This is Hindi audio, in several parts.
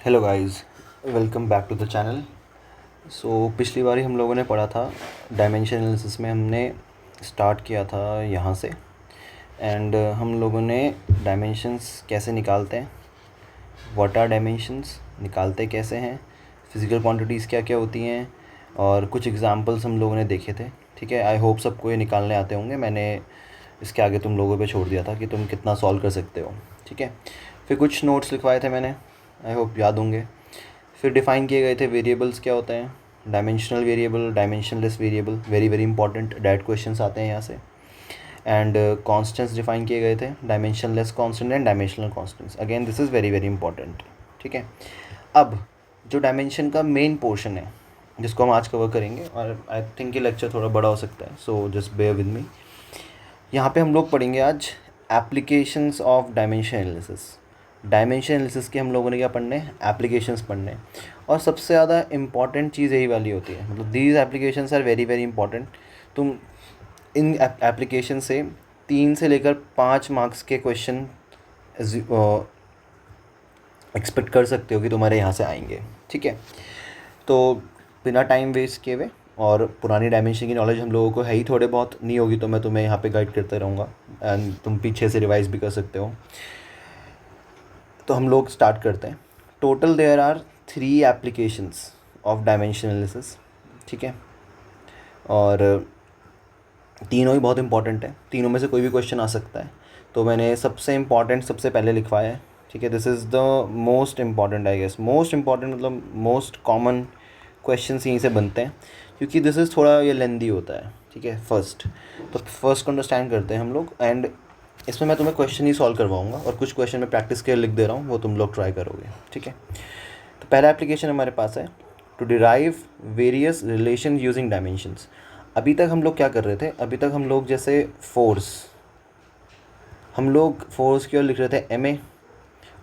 Hello guys, welcome back to the channel. पिछली बार ही हम लोगों ने पढ़ा था डायमेंशन एनालिसिस में। हमने स्टार्ट किया था यहाँ से एंड हम लोगों ने डायमेंशंस कैसे निकालते हैं, व्हाट आर डायमेंशंस, निकालते कैसे हैं, फिज़िकल क्वांटिटीज़ क्या क्या होती हैं, और कुछ एग्जांपल्स हम लोगों ने देखे थे। ठीक है, आई होप सबको ये निकालने आते होंगे। मैंने इसके आगे तुम लोगों पे छोड़ दिया था कि तुम कितना सॉल्व कर सकते हो। ठीक है, फिर कुछ नोट्स लिखवाए थे मैंने, आई होप याद होंगे। फिर डिफ़ाइन किए गए थे वेरिएबल्स क्या होते हैं, dimensional variable, dimensionless variable, very very important direct questions आते हैं यहाँ से। एंड कॉन्स्टेंट्स डिफाइन किए गए थे, dimensionless constant and dimensional constants. Again this is very very important. ठीक है, अब जो डायमेंशन का मेन पोर्शन है जिसको हम आज कवर करेंगे, और आई थिंक ये लेक्चर थोड़ा बड़ा हो सकता है, so just bear with me. यहाँ पे हम लोग पढ़ेंगे आज applications of dimension analysis. Dimension analysis के हम लोगों ने क्या पढ़ने हैं, एप्लीकेशंस पढ़ने हैं। और सबसे ज़्यादा इंपॉर्टेंट चीज़ यही वाली होती है, मतलब these applications are very very important. तुम इन एप्लीकेशन से 3 से लेकर 5 मार्क्स के क्वेश्चन एक्सपेक्ट कर सकते हो कि तुम्हारे यहाँ से आएंगे। ठीक है, तो बिना टाइम वेस्ट किए हुए, और पुरानी डायमेंशन की नॉलेज हम लोगों को है ही, थोड़े बहुत नहीं होगी तो मैं तुम्हें यहाँ पे गाइड करते रहूँगा एंड तुम पीछे से रिवाइज भी कर सकते हो। तो हम लोग स्टार्ट करते हैं। Total there are 3 applications of dimension analysis. ठीक है, और तीनों ही बहुत इंपॉर्टेंट है, तीनों में से कोई भी क्वेश्चन आ सकता है। तो मैंने सबसे इम्पॉर्टेंट सबसे पहले लिखवाया है। ठीक है, this is the most important, I guess most important, मतलब मोस्ट कॉमन क्वेश्चन यहीं से बनते हैं, क्योंकि दिस इज़ थोड़ा ये लेंदी होता है। ठीक है, फर्स्ट को अंडरस्टैंड करते हैं हम लोग, एंड इसमें मैं तुम्हें क्वेश्चन ही सॉल्व करवाऊंगा, और कुछ क्वेश्चन मैं प्रैक्टिस के लिए लिख दे रहा हूँ, वो तुम लोग ट्राई करोगे। ठीक है, तो पहला एप्लीकेशन हमारे पास है to derive various relation using dimensions. अभी तक हम लोग क्या कर रहे थे, अभी तक हम लोग जैसे फोर्स की ओर लिख रहे थे एम ए,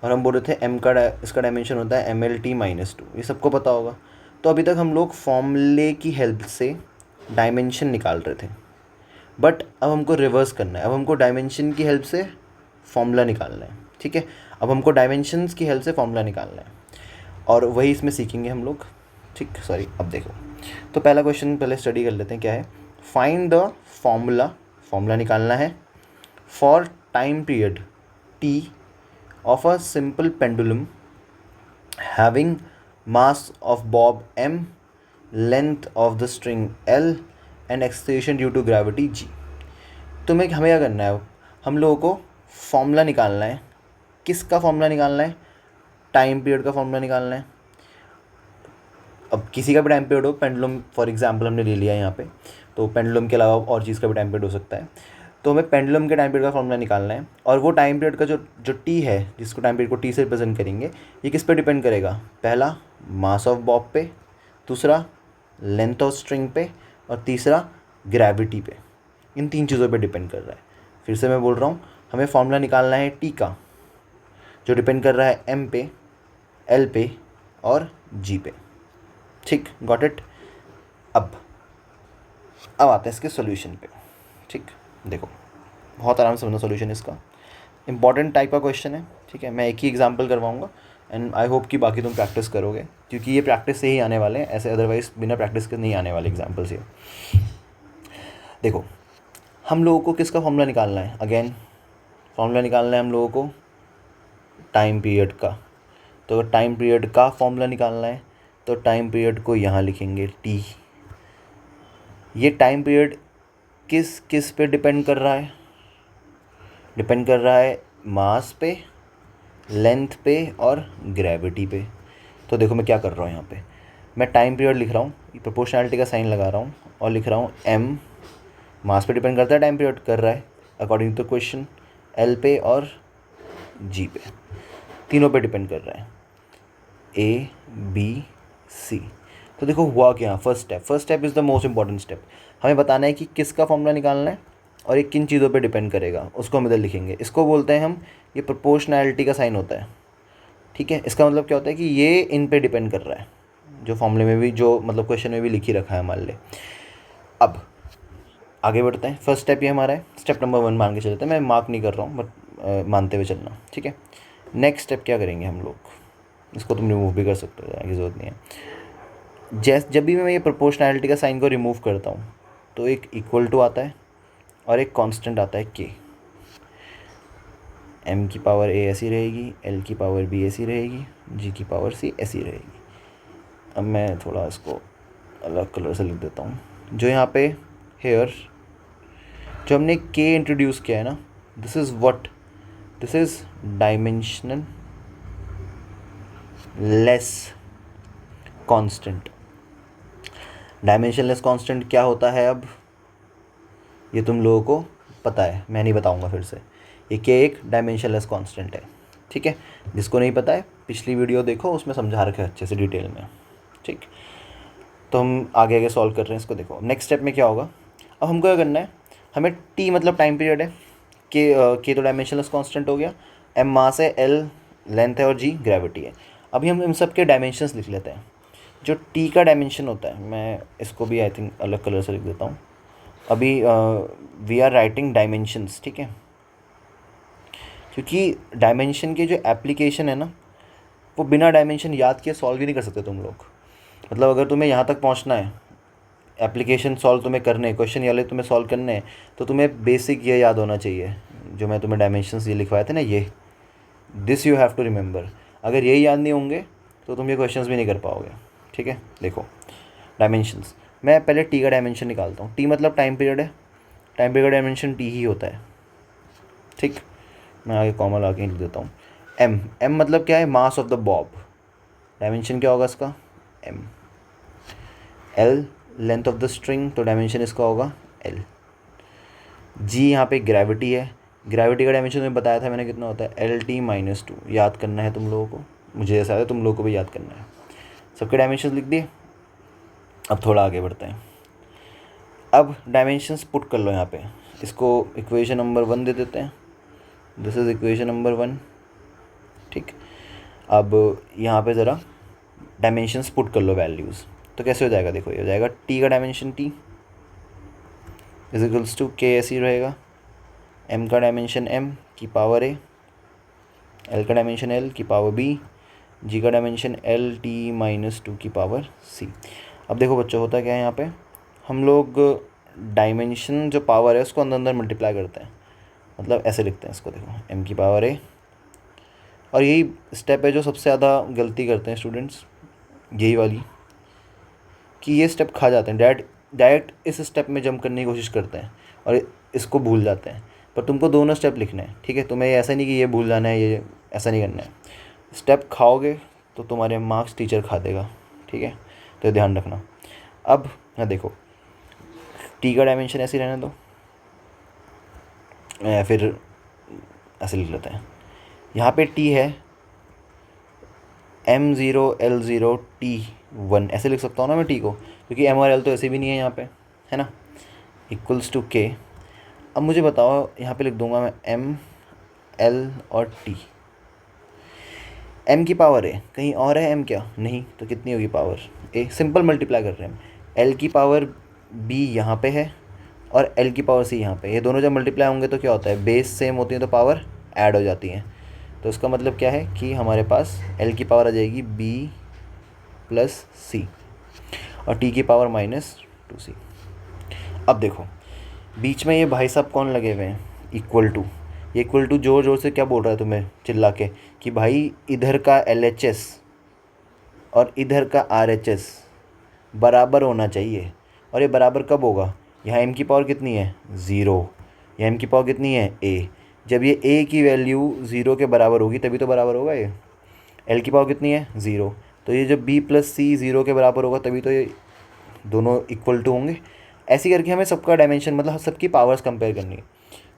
और हम बोल रहे थे एम का इसका डायमेंशन होता है MLT-2, ये सबको पता होगा। तो अभी तक हम लोग फॉर्मूले की हेल्प से डायमेंशन निकाल रहे थे, बट अब हमको रिवर्स करना है, अब हमको डायमेंशन की हेल्प से फॉर्मूला निकालना है। ठीक है, अब हमको डायमेंशंस की हेल्प से फॉर्मूला निकालना है, और वही इसमें सीखेंगे हम लोग। ठीक, सॉरी, अब देखो, तो पहला क्वेश्चन पहले स्टडी कर लेते हैं। क्या है, फाइंड द फॉर्मूला निकालना है for time period t of a simple pendulum having mass of bob m, length of the string l and acceleration due to gravity g। हमें क्या करना है, हम लोगों को फॉर्मूला निकालना है। किसका फॉर्मूला निकालना है, टाइम पीरियड का फॉर्मूला निकालना है। अब किसी का भी टाइम पीरियड हो, पेंडुलम फॉर एग्जांपल हमने ले लिया यहाँ पे, तो पेंडुलम के अलावा और चीज़ का भी टाइम पीरियड हो सकता है। तो हमें पेंडुलम के टाइम पीरियड का फॉर्मूला निकालना है, और वो टाइम पीरियड का जो टी है, जिसको टाइम पीरियड को टी से रिप्रेजेंट करेंगे, ये किस पे डिपेंड करेगा, पहला मास ऑफ बॉब पे, दूसरा लेंथ ऑफ स्ट्रिंग पे, और तीसरा ग्रेविटी पे। इन 3 चीज़ों पे डिपेंड कर रहा है। फिर से मैं बोल रहा हूँ, हमें फॉर्मूला निकालना है टी का, जो डिपेंड कर रहा है एम पे, एल पे और जी पे। ठीक, गॉट इट। अब आते हैं इसके सॉल्यूशन पे। ठीक, देखो, बहुत आराम से समझो सॉल्यूशन इसका। इंपॉर्टेंट टाइप का क्वेश्चन है। ठीक है, मैं एक ही एग्जांपल करवाऊंगा, एंड आई होप कि बाकी तुम प्रैक्टिस करोगे, क्योंकि ये प्रैक्टिस से ही आने वाले हैं, ऐसे अदरवाइज बिना प्रैक्टिस के नहीं आने वाले एग्जाम्पल्स ये। देखो, हम लोगों को किसका फॉर्मूला निकालना है, अगेन फॉर्मूला निकालना है हम लोगों को टाइम पीरियड का। तो अगर टाइम पीरियड का फॉर्मूला निकालना है, तो टाइम पीरियड को यहाँ लिखेंगे टी। ये टाइम पीरियड किस किस पे डिपेंड कर रहा है, डिपेंड कर रहा है मास पे, लेंथ पे और ग्रेविटी पे। तो देखो मैं क्या कर रहा हूँ, यहाँ पे मैं टाइम पीरियड लिख रहा हूँ, प्रोपोर्शनैलिटी का साइन लगा रहा हूँ, और लिख रहा हूँ एम, मास पे डिपेंड करता है, टाइम पीरियड कर रहा है अकॉर्डिंग टू क्वेश्चन, एल पे और जी पे, तीनों पे डिपेंड कर रहा है, ए बी सी। तो देखो हुआ क्या, first step is the most important step. हमें बताना है कि किसका फॉर्मूला निकालना है और ये किन चीज़ों पे डिपेंड करेगा, उसको हम इधर लिखेंगे। इसको बोलते हैं हम, ये प्रोपोर्शनैलिटी का साइन होता है। ठीक है, इसका मतलब क्या होता है कि ये इन पे डिपेंड कर रहा है, जो फॉर्मूले में भी, जो मतलब क्वेश्चन में भी लिख ही रखा है मान ले। अब आगे बढ़ते हैं। फर्स्ट स्टेप ये हमारा है, स्टेप नंबर 1 मान के चलते हैं, मैं मार्क नहीं कर रहा हूँ, बट मानते हुए चलना। ठीक है, नेक्स्ट स्टेप क्या करेंगे हम लोग, इसको तुम रिमूव भी कर सकते हो, जाने की ज़रूरत नहीं है। जब भी मैं ये प्रोपोर्शनैलिटी का साइन को रिमूव करता हूँ तो एक इक्वल टू आता है और एक कांस्टेंट आता है के। एम की पावर ए ऐसी रहेगी, एल की पावर बी ऐसी रहेगी, जी की पावर सी ऐसी रहेगी। अब मैं थोड़ा इसको अलग कलर से लिख देता हूँ। जो यहाँ पे हेयर जो हमने के इंट्रोड्यूस किया है ना, this is dimensional less constant. Dimension less constant क्या होता है अब ये तुम लोगों को पता है, मैं नहीं बताऊंगा फिर से। ये के एक डायमेंशन लेस कांस्टेंट है, ठीक है। जिसको नहीं पता है पिछली वीडियो देखो, उसमें समझा रखे अच्छे से डिटेल में, ठीक। तो हम आगे आगे सॉल्व कर रहे हैं इसको। देखो नेक्स्ट स्टेप में क्या होगा। अब हमको क्या करना है, हमें टी मतलब टाइम पीरियड है, के तो डायमेंशनलेस कांस्टेंट हो गया, एम मास है, एल लेंथ है और जी ग्रेविटी है। अभी हम इन सब के डायमेंशंस लिख लेते हैं। जो टी का डायमेंशन होता है, मैं इसको भी आई थिंक अलग कलर से लिख देता हूँ। अभी वी आर राइटिंग डायमेंशंस, ठीक है, क्योंकि डायमेंशन के जो एप्लीकेशन है ना, वो बिना डायमेंशन याद किए सॉल्व ही नहीं कर सकते तुम लोग। मतलब अगर तुम्हें यहाँ तक पहुँचना है, एप्लीकेशन सॉल्व तुम्हें करने, क्वेश्चन ये वाले तुम्हें सॉल्व करने हैं, तो तुम्हें बेसिक ये याद होना चाहिए जो मैं तुम्हें डायमेंशंस ये लिखवाए थे ना, ये this you have to remember. अगर यही याद नहीं होंगे तो तुम ये क्वेश्चंस भी नहीं कर पाओगे, ठीक है। देखो डायमेंशंस, मैं पहले टी का डायमेंशन निकालता हूँ। टी मतलब टाइम पीरियड है, टाइम पीरियड का डायमेंशन टी ही होता है, ठीक। मैं आगे कॉमा ला के लिख देता हूँ। एम मतलब क्या है, mass of the bob. Dimension क्या होगा इसका, M. L length of the string, तो डायमेंशन इसका होगा एल। जी यहाँ पे ग्रेविटी है, ग्रेविटी का डायमेंशन तुम्हें बताया था मैंने कितना होता है, एल टी माइनस टू। याद करना है तुम लोगों को, मुझे ऐसा है तुम लोगों को भी याद करना है। सबके डायमेंशन लिख दिए। अब थोड़ा आगे बढ़ते हैं। अब डायमेंशंस पुट कर लो यहाँ पे, इसको इक्वेशन नंबर 1 दे देते हैं। दिस इज़ इक्वेशन नंबर 1, ठीक। अब यहाँ पे ज़रा डायमेंशंस पुट कर लो वैल्यूज़, तो कैसे हो जाएगा, देखो ये हो जाएगा टी का dimension T is equals to K ऐसी रहेगा, एम का डायमेंशन एम की पावर ए, एल का डायमेंशन एल की पावर बी, जी का dimension L T minus two की पावर सी। अब देखो बच्चों होता क्या है यहाँ पे, हम लोग डायमेंशन जो पावर है उसको अंदर अंदर मल्टीप्लाई करते हैं, मतलब ऐसे लिखते हैं इसको। देखो एम की पावर ए, और यही स्टेप है जो सबसे ज़्यादा गलती करते हैं स्टूडेंट्स, यही वाली, कि ये स्टेप खा जाते हैं, डायरेक्ट इस स्टेप में जंप करने की कोशिश करते हैं और इसको भूल जाते हैं। पर तुमको दोनों स्टेप लिखना है, ठीक है। तुम्हें ऐसा नहीं कि ये भूल जाना है, ये ऐसा नहीं करना है। स्टेप खाओगे तो तुम्हारे मार्क्स टीचर खा देगा, ठीक है, तो ध्यान रखना। अब हाँ देखो, टी का डायमेंशन ऐसे ही रहने दो, या फिर ऐसे लिख लेते हैं। यहाँ पे टी है M0 L0 T1, ऐसे लिख सकता हूँ ना मैं टी को, क्योंकि M और L तो ऐसे भी नहीं है यहाँ पे, है ना, इक्वल्स टू के। अब मुझे बताओ, यहाँ पे लिख दूंगा मैं M L और T। M की पावर है, कहीं और है M क्या, नहीं, तो कितनी होगी पावर A, सिंपल मल्टीप्लाई कर रहे हैं हम। L की पावर B यहाँ पे है और L की पावर C यहाँ पे, ये दोनों जब मल्टीप्लाई होंगे तो क्या होता है, बेस सेम होती है तो पावर ऐड हो जाती है। तो इसका मतलब क्या है कि हमारे पास L की पावर आ जाएगी B प्लस C और T की पावर माइनस 2C। अब देखो बीच में ये भाई साहब कौन लगे हुए हैं, इक्वल टू। ये इक्वल टू जोर जोर से क्या बोल रहा है तुम्हें चिल्ला के, कि भाई इधर का LHS और इधर का RHS बराबर होना चाहिए। और ये बराबर कब होगा, यहाँ M की पावर कितनी है 0, यहाँ M की पावर कितनी है A। जब ये A की वैल्यू 0 के बराबर होगी तभी तो बराबर होगा ये। L की पावर कितनी है 0, तो ये जब B प्लस C 0 के बराबर होगा तभी तो ये दोनों इक्वल टू होंगे। ऐसे करके हमें सबका डायमेंशन मतलब सबकी पावर्स कंपेयर करनी है।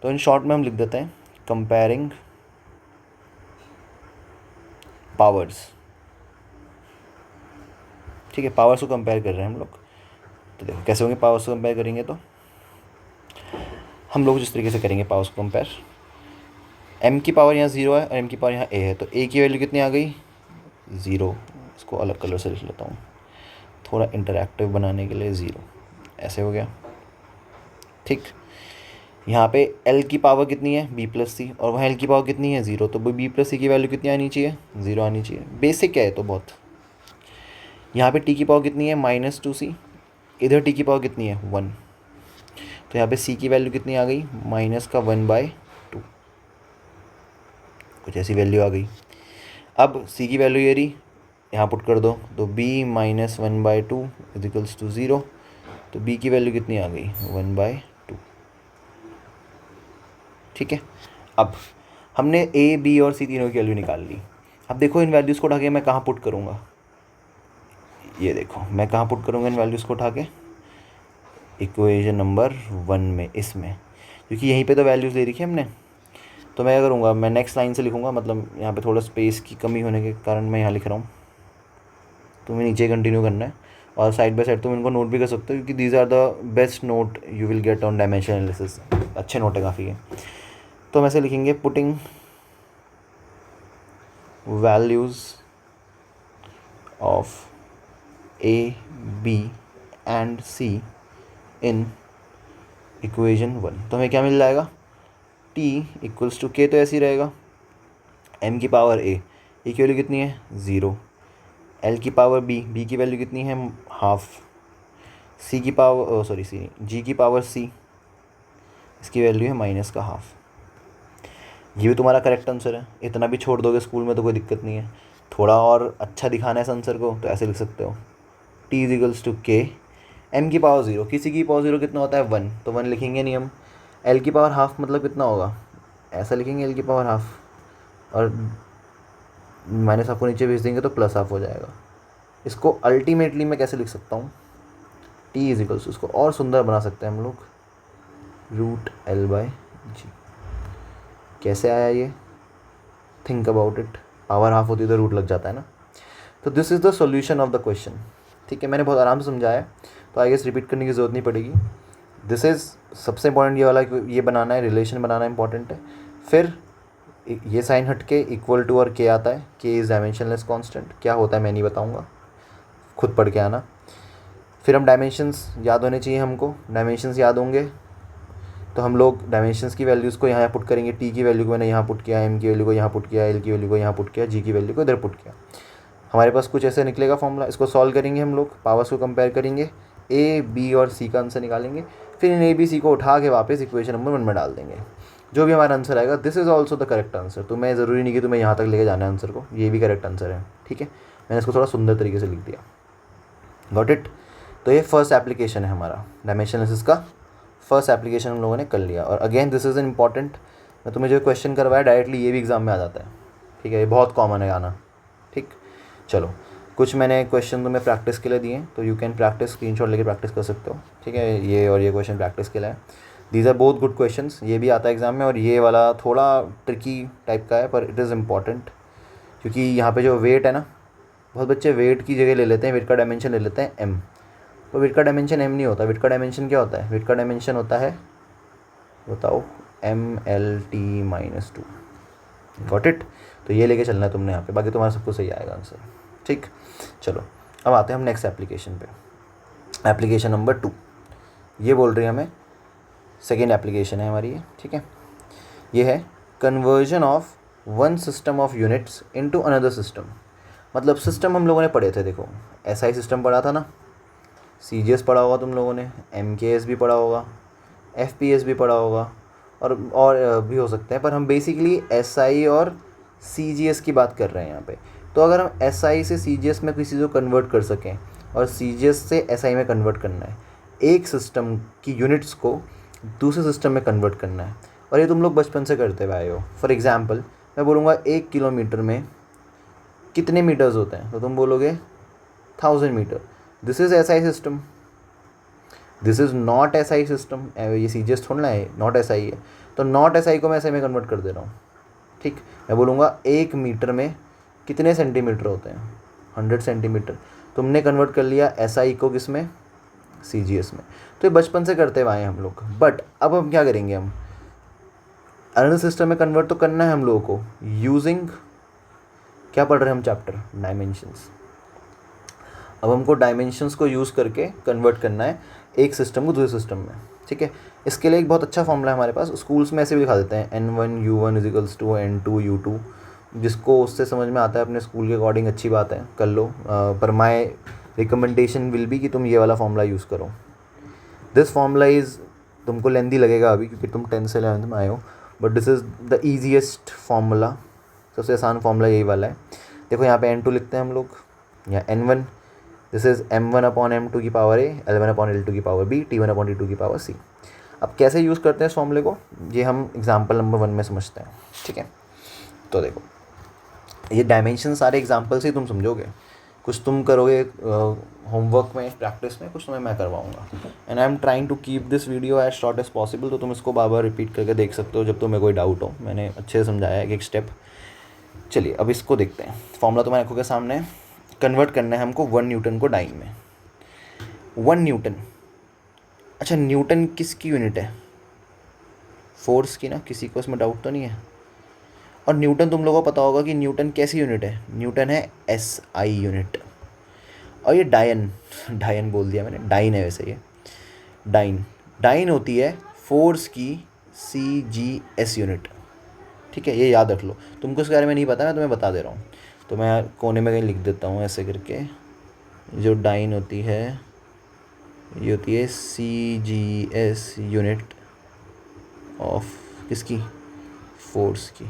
तो इन शॉर्ट में हम लिख देते हैं कंपेयरिंग पावर्स, ठीक है। पावर्स को कंपेयर कर रहे हैं हम लोग, तो देखो कैसे होंगे पावर्स को कंपेयर करेंगे। तो हम लोग जिस तरीके से करेंगे पावर्स को कंपेयर, M की पावर यहाँ 0 है और M की पावर यहाँ A है, तो A की वैल्यू कितनी आ गई 0। इसको अलग कलर से लिख लेता हूँ थोड़ा इंटरैक्टिव बनाने के लिए, 0 ऐसे हो गया, ठीक। यहाँ पे l की पावर कितनी है b प्लस सी, और वहाँ l की पावर कितनी है 0, तो b प्लस सी की वैल्यू कितनी आनी चाहिए 0 आनी चाहिए। बेसिक है तो बहुत। यहाँ पे t की पावर कितनी है -2c, इधर t की पावर कितनी है 1, तो यहाँ पे c की वैल्यू कितनी आ गई -1/2, कुछ ऐसी वैल्यू आ गई। अब c की वैल्यू ये रही, यहाँ पुट कर दो, तो b -1/2 इजिकल्स टू 0, तो b की वैल्यू कितनी आ गई 1/2। ठीक है, अब हमने a b और c तीनों की वैल्यू निकाल ली। अब देखो इन वैल्यूज़ को उठा के मैं कहाँ पुट करूँगा, ये देखो मैं कहाँ पुट करूँगा इन वैल्यूज़ को उठा के, इक्वेशन नंबर 1 में, इसमें, क्योंकि यहीं पे तो वैल्यूज़ दे रखी है हमने। तो मैं क्या करूँगा, मैं नेक्स्ट लाइन से लिखूँगा, मतलब यहाँ पे थोड़ा स्पेस की कमी होने के कारण मैं यहाँ लिख रहा हूँ, तुम्हें नीचे कंटिन्यू करना है, और साइड बाय साइड तुम इनको नोट भी कर सकते हो, क्योंकि these are the best note you will get on dimension analysis. अच्छे नोट है काफ़ी है। तो हम ऐसे लिखेंगे, putting values of a b and c in equation 1, तो हमें क्या मिल जाएगा, t इक्वल्स टू k, तो ऐसे ही रहेगा, m की पावर a की वैल्यू कितनी है 0, l की पावर b की वैल्यू कितनी है हाफ, c की पावर g की पावर c, इसकी वैल्यू है -1/2। ये भी तुम्हारा करेक्ट आंसर है। इतना भी छोड़ दोगे स्कूल में तो कोई दिक्कत नहीं है, थोड़ा और अच्छा दिखाना है इस आंसर को तो ऐसे लिख सकते हो, t equals to k, m की पावर 0, किसी की पावर 0 कितना होता है 1, तो 1 लिखेंगे नहीं हम। l की पावर हाफ मतलब कितना होगा, ऐसा लिखेंगे l की पावर हाफ, और माइनस हाफ को नीचे भेज देंगे तो प्लस हाफ हो जाएगा। इसको अल्टीमेटली मैं कैसे लिख सकता हूँ, t इजिकल्स, उसको और सुंदर बना सकते हैं हम लोग, √l/g। कैसे आया ये, think about it, power half होती तो रूट लग जाता है ना। तो this is the solution of the question. ठीक है, मैंने बहुत आराम से समझाया, तो आई गेस रिपीट करने की ज़रूरत नहीं पड़ेगी। दिस इज़ सबसे इंपॉर्टेंट, ये वाला ये बनाना है, रिलेशन बनाना इंपॉर्टेंट है। फिर ये साइन हट के इक्वल टू और के आता है, के इज़ डायमेंशनलेस कांस्टेंट, क्या होता है मैं नहीं बताऊंगा, खुद पढ़ के आना। फिर हम डायमेंशंस याद होने चाहिए हमको, डायमेंशंस याद होंगे तो हम लोग डायमेंशंस की वैल्यूज़ को यहाँ पुट करेंगे, टी की वैल्यू को मैंने यहाँ पुट किया, एम की वैल्यू को यहाँ पुट किया, एल की वैल्यू को यहाँ पुट किया, जी की वैल्यू को इधर पुट किया। हमारे पास कुछ ऐसे निकलेगा फॉर्मूला, इसको सॉल्व करेंगे हम लोग, पावर्स को कंपेयर करेंगे, ए बी और सी का आंसर निकालेंगे, फिर इन ए बी सी को उठा के वापस इक्वेशन नंबर 1 में डाल देंगे, जो भी हमारा आंसर आएगा this is also the correct answer. तो मैं ज़रूरी नहीं कि तुम्हें यहाँ तक लेके जाना है आंसर को, ये भी करेक्ट आंसर है। ठीक है, मैंने इसको थोड़ा सुंदर तरीके से लिख दिया, गॉट इट। तो ये फर्स्ट एप्लीकेशन है हमारा डायमेंशन एनालिसिस का, फर्स्ट एप्लीकेशन हम लोगों ने कर लिया। और अगेन दिस इज़ इंपॉर्टेंट, मैं तुम्हें जो क्वेश्चन करवाया डायरेक्टली ये भी एग्जाम में आ जाता है। ठीक है, ये बहुत कॉमन है आना। ठीक, चलो कुछ मैंने क्वेश्चन तुम्हें प्रैक्टिस के लिए दिए, तो यू कैन प्रैक्टिस, स्क्रीनशॉट लेके प्रैक्टिस कर सकते हो। ठीक है, ये और ये क्वेश्चन प्रैक्टिस के लिए है। These are both good questions, ये भी आता है एग्जाम में, और ये वाला थोड़ा ट्रिकी टाइप का है, पर इट इज़ इम्पॉर्टेंट, क्योंकि यहाँ पे जो वेट है ना, बहुत बच्चे वेट की जगह ले लेते हैं, वेट का डायमेंशन ले लेते हैं एम, तो वेट का डायमेंशन एम नहीं होता। वेट का डायमेंशन क्या होता है, वेट का डायमेंशन होता है, बताओ, MLT-2। Got it. तो ये लेके चलना है तुमने यहाँ पे, बाकी तुम्हारा सब कुछ सही आएगा आंसर। ठीक, चलो अब आते हैं हम नेक्स्ट एप्लीकेशन पे। एप्लीकेशन नंबर 2 ये बोल रही है हमें, सेकेंड एप्लीकेशन है हमारी ये। ठीक है, ये है conversion of one system of units into another system. मतलब सिस्टम हम लोगों ने पढ़े थे, देखो SI सिस्टम पढ़ा था ना, CGS पढ़ा होगा तुम लोगों ने, MKS भी पढ़ा होगा, FPS भी पढ़ा होगा, और भी हो सकते हैं, पर हम बेसिकली SI और CGS की बात कर रहे हैं यहाँ पे। तो अगर हम SI से CGS में किसी को कन्वर्ट कर सकें और CGS से SI में कन्वर्ट करना है, एक सिस्टम की यूनिट्स को दूसरे सिस्टम में कन्वर्ट करना है, और ये तुम लोग बचपन से करते हुए आए हो। फॉर एग्ज़ाम्पल मैं बोलूँगा 1 किलोमीटर में कितने मीटर्स होते हैं, तो तुम बोलोगे 1000 metre. This is SI system, this is not SI system. ये CGS थोड़ा है, नॉट SI है, तो नॉट SI को मैं SI में कन्वर्ट कर दे रहा हूँ। ठीक, मैं बोलूँगा 1 मीटर में कितने सेंटीमीटर होते हैं, 100 सेंटीमीटर। तुमने कन्वर्ट कर लिया SI को किस में, CGS में। तो ये बचपन से करते हुए आए हम लोग, बट अब हम क्या करेंगे, हम अनदर सिस्टम में कन्वर्ट तो करना है हम लोगों को, यूजिंग, क्या पढ़ रहे हैं हम चैप्टर, डायमेंशंस। अब हमको डायमेंशंस को यूज़ करके कन्वर्ट करना है एक सिस्टम को दूसरे सिस्टम में, ठीक है। इसके लिए एक बहुत अच्छा फॉर्मूला है हमारे पास, स्कूल्स में ऐसे भी दिखा देते हैं N1U1 = N2U2, जिसको उससे समझ में आता है अपने स्कूल के अकॉर्डिंग अच्छी बात है, कर लो। पर माई रिकमेंडेशन विल बी कि तुम ये वाला फॉर्मूला यूज़ करो। दिस फॉर्मूला इज़, तुमको लेंदी लगेगा अभी क्योंकि तुम 10th से 11th में आए हो, but this is the easiest formula, सबसे आसान फार्मूला यही वाला है। देखो यहाँ पे N2 लिखते हैं हम लोग, यहाँ N1, this is M1/M2 A, L1/L2 B, T1/T2 C। अब कैसे यूज़ करते हैं इस फॉर्मूले को, ये हम एग्जाम्पल नंबर 1 में समझते हैं, ठीक है। तो देखो ये डायमेंशन सारे एग्जाम्पल से ही तुम समझोगे, कुछ तुम करोगे होमवर्क में, प्रैक्टिस में, कुछ तुम्हें मैं करवाऊँगा। And I am trying to keep this video as short as possible, तो तुम इसको बार बार रिपीट करके देख सकते हो जब तुम्हें कोई डाउट हो। मैंने अच्छे से समझाया है एक स्टेप। चलिए अब इसको देखते हैं। फॉर्मूला तुम्हारी आंखों के सामने है, कन्वर्ट करना है हमको 1 न्यूटन को डाइन में। 1 न्यूटन, अच्छा न्यूटन किसकी यूनिट है? फोर्स की ना, किसी को इसमें डाउट तो नहीं है। और न्यूटन तुम लोगों को पता होगा कि न्यूटन कैसी यूनिट है, न्यूटन है SI यूनिट। और ये डायन, डायन बोल दिया मैंने, डाइन है वैसे ये, डाइन, डाइन होती है फोर्स की CGS यूनिट, ठीक है। ये याद रख लो, तुमको इसके बारे में नहीं पता, मैं तुम्हें बता दे रहा हूँ। तो मैं कोने में कहीं लिख देता हूँ ऐसे करके, जो डाइन होती है ये होती है CGS यूनिट ऑफ किसकी, फोर्स की,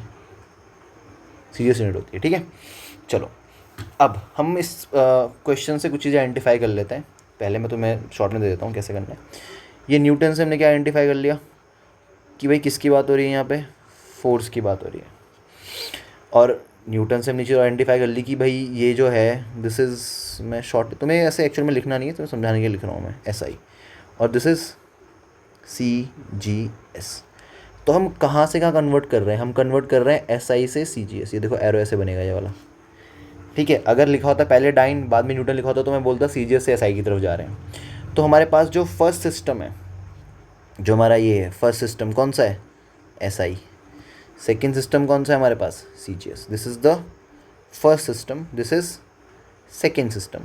CGS यूनिट होती है, ठीक है। चलो अब हम इस क्वेश्चन से कुछ चीज़ें आइडेंटिफाई कर लेते हैं। पहले मैं तुम्हें शॉर्ट में दे देता हूँ कैसे करना है। ये न्यूटन से हमने क्या आइडेंटिफाई कर लिया कि भाई किसकी बात हो रही है यहाँ पे, फोर्स की बात हो रही है। और न्यूटन से हमने चीज़ आइडेंटिफाई कर ली कि भाई ये जो है, दिस इज़, मैं शॉर्ट, तुम्हें ऐसे एक्चुअल में लिखना नहीं है, तुम्हें समझाने के लिए लिख रहा हूँ मैं, SI, और दिस इज़ CGS। तो हम कहाँ से कहाँ कन्वर्ट कर रहे हैं, हम कन्वर्ट कर रहे हैं SI से CGS। ये देखो एरो ऐसे बनेगा ये वाला, ठीक है। अगर लिखा होता पहले डाइन बाद में न्यूटन लिखा होता तो मैं बोलता CGS से SI की तरफ जा रहे हैं। तो हमारे पास जो फर्स्ट सिस्टम है, जो हमारा ये है फर्स्ट सिस्टम, कौन सा है, SI। सेकेंड सिस्टम कौन सा है हमारे पास, CGS। This is the first system, this is second system.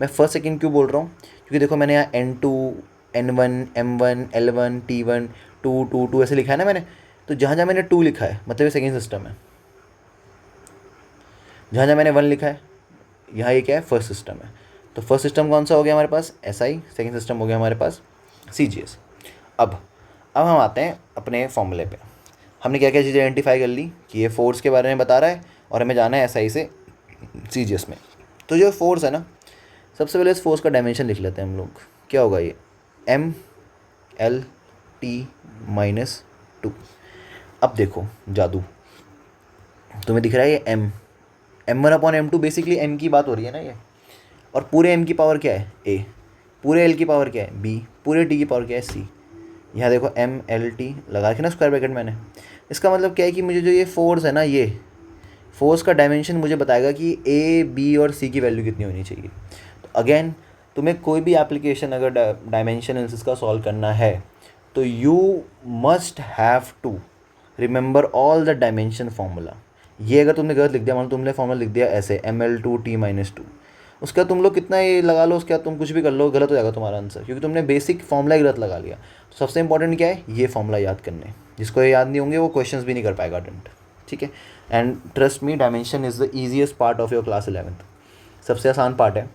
मैं फर्स्ट सेकेंड क्यों बोल रहा हूँ, क्योंकि देखो मैंने यहाँ N2, N1, M1, L1, T1, 2, 2, 2 ऐसे लिखा है ना मैंने, तो जहाँ जहाँ मैंने 2 लिखा है मतलब ये सेकेंड सिस्टम है, जहाँ जहाँ मैंने 1 लिखा है यहाँ ये क्या है, फर्स्ट सिस्टम है। तो फर्स्ट सिस्टम कौन सा हो गया हमारे पास, SI, सेकेंड सिस्टम हो गया हमारे पास CGS। अब हम आते हैं अपने फॉर्मूले पे। हमने क्या क्या चीज़ें आइडेंटिफाई कर ली कि ये फोर्स के बारे में बता रहा है और हमें जाना है SI से CGS में। तो जो फोर्स है ना, सबसे पहले इस फोर्स का डायमेंशन लिख लेते हैं हम लोग। क्या होगा ये, MLT-2। अब देखो जादू, तुम्हें दिख रहा है ये M1/M2, बेसिकली M की बात हो रही है ना ये, और पूरे M की पावर क्या है, A, पूरे L की पावर क्या है, B, पूरे T की पावर क्या है, C। यहाँ देखो MLT लगा के ना स्क्वायर ब्रैकेट मैंने, इसका मतलब क्या है कि मुझे जो ये फोर्स है ना, ये फोर्स का डायमेंशन मुझे बताएगा कि A, B और C की वैल्यू कितनी होनी चाहिए। तो अगेन तुम्हें कोई भी एप्लीकेशन अगर डायमेंशन एनालिसिस का सॉल्व करना है तो you must have to remember all the dimension formula. ये अगर तुमने गलत लिख दिया, मान लो तुमने फॉर्मूला लिख दिया ऐसे ML2T-2, उसके बाद तुम लोग कितना ये लगा लो, उसके बाद तुम कुछ भी कर लो, गलत हो जाएगा तुम्हारा आंसर, क्योंकि तुमने बेसिक फॉर्मूला ही गलत लगा लिया। तो सबसे इंपॉर्टेंट क्या है, ये फॉर्मूला याद करने, जिसको ये याद नहीं होंगे वो क्वेश्चंस भी नहीं कर पाएगा अटेम्प्ट, ठीक है। And trust me, dimension is the easiest part of your class 11th, सबसे आसान पार्ट है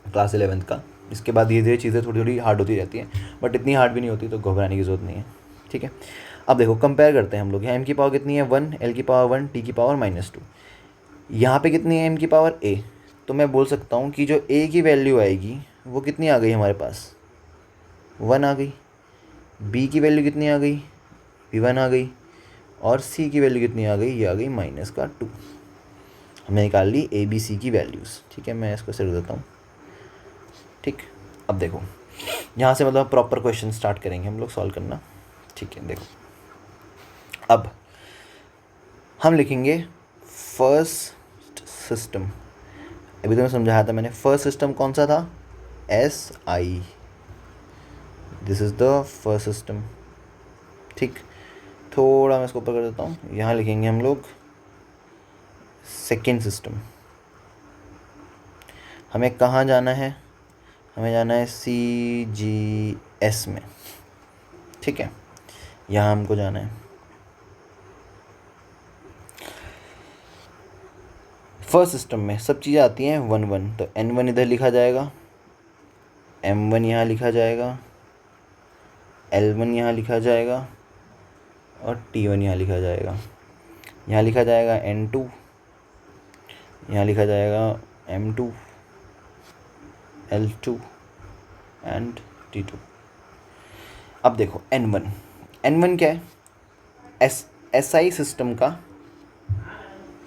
क्लास 11th का। इसके बाद धीरे धीरे चीज़ें थोड़ी थोड़ी हार्ड होती रहती हैं, बट इतनी हार्ड भी नहीं होती, तो घबराने की ज़रूरत नहीं है, ठीक है। अब देखो कंपेयर करते हैं हम लोग, यहाँ M की पावर कितनी है 1, L की पावर 1, T की पावर -2, यहाँ पे कितनी है M की पावर A। तो मैं बोल सकता हूँ कि जो A की वैल्यू आएगी वो कितनी आ गई हमारे पास, 1 आ गई। B की वैल्यू कितनी आ गई, B1 आ गई। और C की वैल्यू कितनी आ गई, ये आ गई -2। हमने निकाल ली ABC की वैल्यूज़, ठीक है। मैं इसको सिर देता हूँ, ठीक। अब देखो यहाँ से मतलब प्रॉपर क्वेश्चन स्टार्ट करेंगे हम लोग सॉल्व करना, ठीक है। देखो अब हम लिखेंगे फर्स्ट सिस्टम। अभी तो मैं समझाया था मैंने, फर्स्ट सिस्टम कौन सा था, SI, this is the first system, ठीक। थोड़ा मैं इसको ऊपर कर देता हूँ, यहाँ लिखेंगे हम लोग सेकेंड सिस्टम। हमें कहाँ जाना है, हमें जाना है CGS में, ठीक है, यहाँ हमको जाना है। फर्स्ट सिस्टम में सब चीज़ें आती हैं 1 1, तो N1 इधर लिखा जाएगा, M1 यहाँ लिखा जाएगा, L1 यहाँ लिखा जाएगा और T1 यहाँ लिखा जाएगा। यहाँ लिखा जाएगा N2, यहाँ लिखा जाएगा M2, L2 एंड T2। अब देखो N1 क्या है, SI सिस्टम का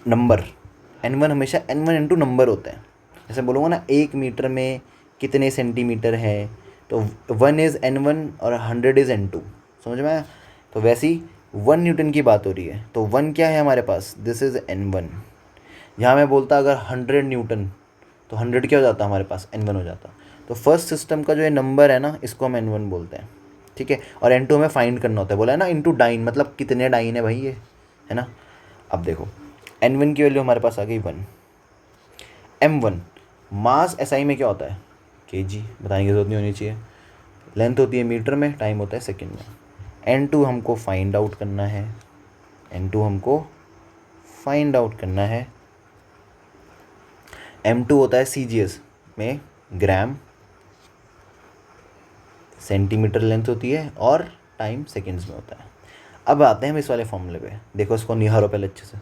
नंबर। N1 हमेशा N1 इंटू नंबर होता है। जैसे बोलूँगा ना 1 मीटर में कितने सेंटीमीटर है, तो 1 इज़ N1 और 100 इज़ N2, समझ में आया। तो वैसे ही 1 न्यूटन की बात हो रही है, तो 1 क्या है हमारे पास, दिस इज़ N1। यहाँ मैं बोलता अगर 100 न्यूटन, तो 100 क्या हो जाता हमारे पास, N1 हो जाता। तो फर्स्ट सिस्टम का जो ये नंबर है ना, इसको हम N1 बोलते हैं, ठीक है। और N2 हमें फाइंड करना होता है, बोला है ना इंटू डाइन, मतलब कितने डाइन है भाई ये, है ना। अब देखो N1 की वैल्यू हमारे पास आ गई 1। M1 मास SI में क्या होता है, kg, बताने की जरूरत नहीं होनी चाहिए। लेंथ होती है मीटर में, टाइम होता है सेकंड में। N2 हमको फाइंड आउट करना है, N2 हमको फाइंड आउट करना है। M2 होता है CGS में ग्राम, सेंटीमीटर लेंथ होती है और टाइम सेकंड्स में होता है। अब आते हैं हम इस वाले फॉर्मूले पे, देखो इसको निहारो पहले अच्छे से,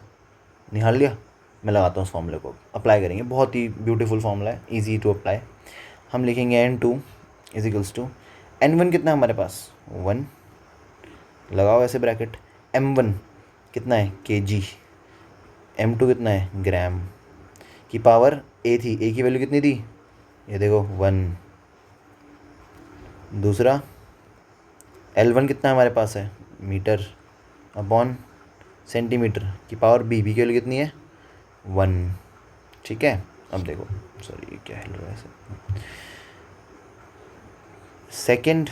निहार लिया। मैं लगाता हूँ उस फॉर्मूले को, अप्लाई करेंगे, बहुत ही ब्यूटीफुल फॉर्मूला है, इजी टू अप्लाई। हम लिखेंगे N2 is equals to N1 कितना है हमारे पास 1, लगाओ ऐसे ब्रैकेट। M1 कितना है kg, M2 कितना है ग्राम की पावर A थी, A की वैल्यू कितनी थी, ये देखो 1। दूसरा L1 कितना हमारे पास है, मीटर अपॉन सेंटीमीटर की पावर B की वैल्यू कितनी है 1, ठीक है। अब देखो, सॉरी ये क्या हिल रहा है ऐसे, सेकेंड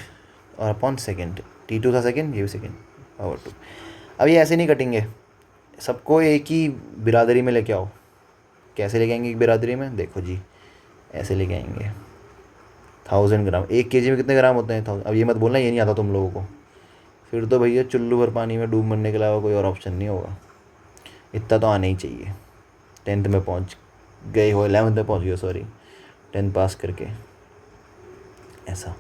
और अपॉन सेकेंड, T2 था सेकेंड, ये भी सेकेंड पावर 2। अब ये ऐसे नहीं कटेंगे, सबको एक ही बिरादरी में लेके आओ। कैसे लेके आएंगे एक बिरादरी में, देखो जी ऐसे लेके आएंगे। 1000 ग्राम, 1 kg में कितने ग्राम होते हैं 1000। अब ये मत बोलना ये नहीं आता तुम लोगों को, फिर तो भैया चुल्लू भर पानी में डूब मरने के अलावा कोई और ऑप्शन नहीं होगा। इतना तो आना ही चाहिए, 10th में पहुंच गए हो, 11th में पहुंच गए, सॉरी 10th पास करके, ऐसा।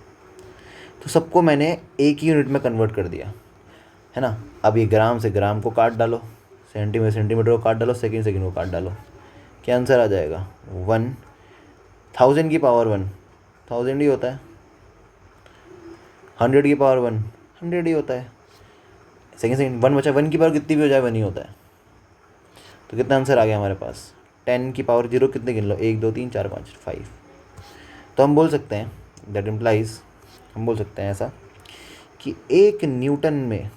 तो सबको मैंने एक ही यूनिट में कन्वर्ट कर दिया, है ना। अब ये ग्राम से ग्राम को काट डालो, सेंटीमीटर सेंटीमीटर को काट डालो, सेकंड सेकंड को काट डालो, क्या आंसर आ जाएगा 1। 1000 की पावर 1 1000 ही होता है, 100 की पावर 1 100 ही होता है। सेकंड सेकंड 1 बचा, 1 की पावर कितनी भी हो जाए 1 ही होता है। तो कितना आंसर आ गया हमारे पास, 10 की पावर 0 कितने गिन लो, 1 2 3 4 5 5। तो हम बोल सकते हैं, दैट इम्प्लाइज, हम बोल सकते हैं ऐसा कि 1 न्यूटन में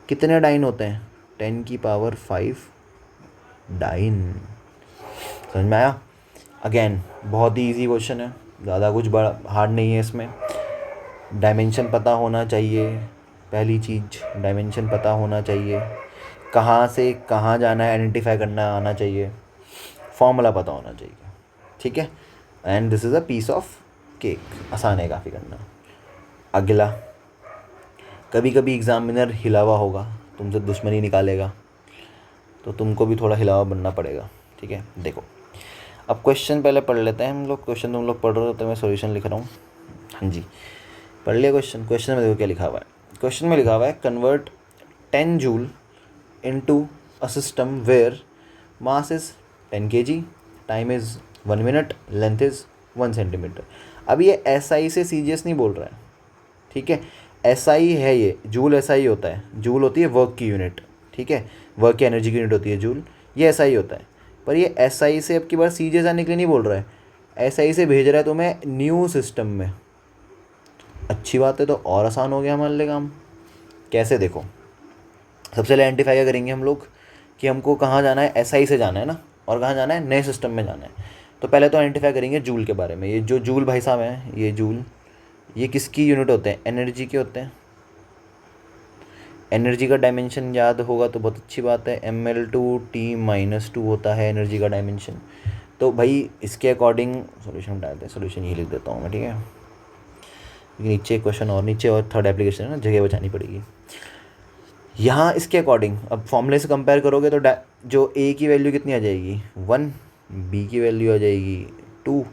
कितने डाइन होते हैं, 10 की पावर 5 डाइन। समझ में आया। अगेन बहुत ही इजी क्वेश्चन है, ज़्यादा कुछ बड़ा हार्ड नहीं है इसमें। डायमेंशन पता होना चाहिए, पहली चीज़ डायमेंशन पता होना चाहिए, कहाँ से कहाँ जाना है आइडेंटिफाई करना आना चाहिए, फॉर्मूला पता होना चाहिए, ठीक है। And this is a piece of cake, आसान है काफ़ी करना। अगला, कभी कभी एग्जामिनर हिलावा होगा, तुमसे दुश्मनी निकालेगा, तो तुमको भी थोड़ा हिलावा बनना पड़ेगा, ठीक है। देखो अब क्वेश्चन पहले पढ़ लेते हैं हम लोग, क्वेश्चन तुम लोग पढ़ रहे हो तो मैं सॉल्यूशन लिख रहा हूँ। हाँ जी, पढ़ लिया क्वेश्चन। क्वेश्चन में देखो क्या लिखा हुआ है, क्वेश्चन में लिखा हुआ है convert 10 joule into a system where mass is 10 kg, time is 1 minute, length is 1 centimetre. अब ये SI से CGS नहीं बोल रहा है, ठीक है। SI है ये, जूल SI होता है, जूल होती है वर्क की यूनिट, ठीक है, वर्क की एनर्जी की यूनिट होती है जूल, ये SI होता है। पर ये SI से अब की बार CGS आने के लिए नहीं बोल रहा है, SI से भेज रहा है तुम्हें न्यू सिस्टम में। अच्छी बात है, तो और आसान हो गया हमारे लिए काम। कैसे, देखो सबसे पहले आइडेंटिफाई क्या करेंगे हम लोग कि हमको कहाँ जाना है, SI से जाना है ना, और कहाँ जाना है, नए सिस्टम में जाना है। तो पहले तो आइडेंटिफाई करेंगे जूल के बारे में। ये जो जूल भाई साहब हैं, ये जूल, ये किसकी यूनिट होते हैं, एनर्जी के होते हैं। एनर्जी का डायमेंशन याद होगा तो बहुत अच्छी बात है, ml/t - 2 होता है एनर्जी का डायमेंशन। तो भाई इसके अकॉर्डिंग सॉल्यूशन डालते हैं, सॉल्यूशन ये लिख देता हूँ मैं, ठीक है। नीचे क्वेश्चन और नीचे और थर्ड एप्लीकेशन है ना, जगह बचानी पड़ेगी। यहाँ इसके अकॉर्डिंग अब फॉर्मूले से कंपेयर करोगे तो जो ए की वैल्यू कितनी आ जाएगी 1, बी की वैल्यू आ जाएगी 2,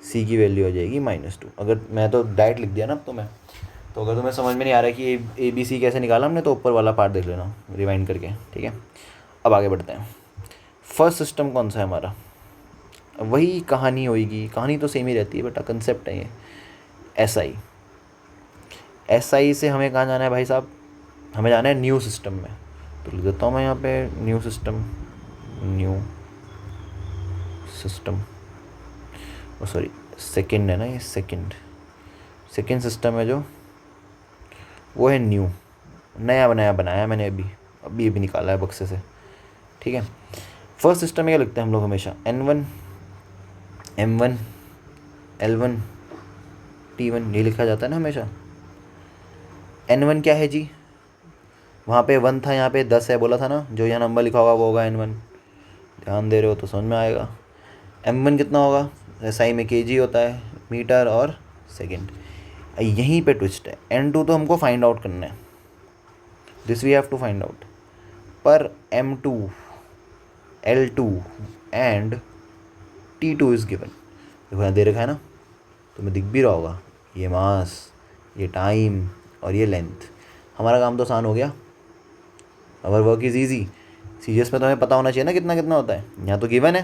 सी की वैल्यू आ जाएगी -2। अगर मैं तो डायरेक्ट लिख दिया ना अब तो मैं, तो अगर तुम्हें समझ में नहीं आ रहा है कि ए बी सी कैसे निकाला हमने, तो ऊपर वाला पार्ट देख लेना रिवाइंड करके, ठीक है। अब आगे बढ़ते हैं। फर्स्ट सिस्टम कौन सा है हमारा, वही कहानी होगी, कहानी तो सेम ही रहती है बेटा, कंसेप्ट है ये। एस आई से हमें कहाँ जाना है भाई साहब, हमें जाना है न्यू सिस्टम में। तो लिख देता हूँ मैं यहाँ पे न्यू सिस्टम, सॉरी सेकंड है ना ये, सेकंड सिस्टम है जो, वो है न्यू, नया बनाया मैंने अभी निकाला है बक्से से, ठीक है। फर्स्ट सिस्टम में क्या लिखते हैं हम लोग हमेशा, N1 M1 L1 T1, ये लिखा जाता है ना हमेशा। N1 क्या है जी, वहाँ पे 1 था, यहाँ पे 10 है बोला था ना, जो यहाँ नंबर लिखा होगा वो होगा N1, ध्यान दे रहे हो तो समझ में आएगा। M1 कितना होगा, SI में kg होता है, मीटर और सेकंड। यहीं पे ट्विस्ट है, N2 तो हमको फाइंड आउट करना है, this we have to find out, पर M2 L2 and T2 is given, देखो यहाँ दे रखा है ना, तुम्हें दिख भी रहा होगा, ये मास, ये टाइम और ये लेंथ। हमारा काम तो आसान हो गया, our work is easy. Serious में तो हमें पता होना चाहिए ना कितना कितना होता है, यहाँ तो गिवन है,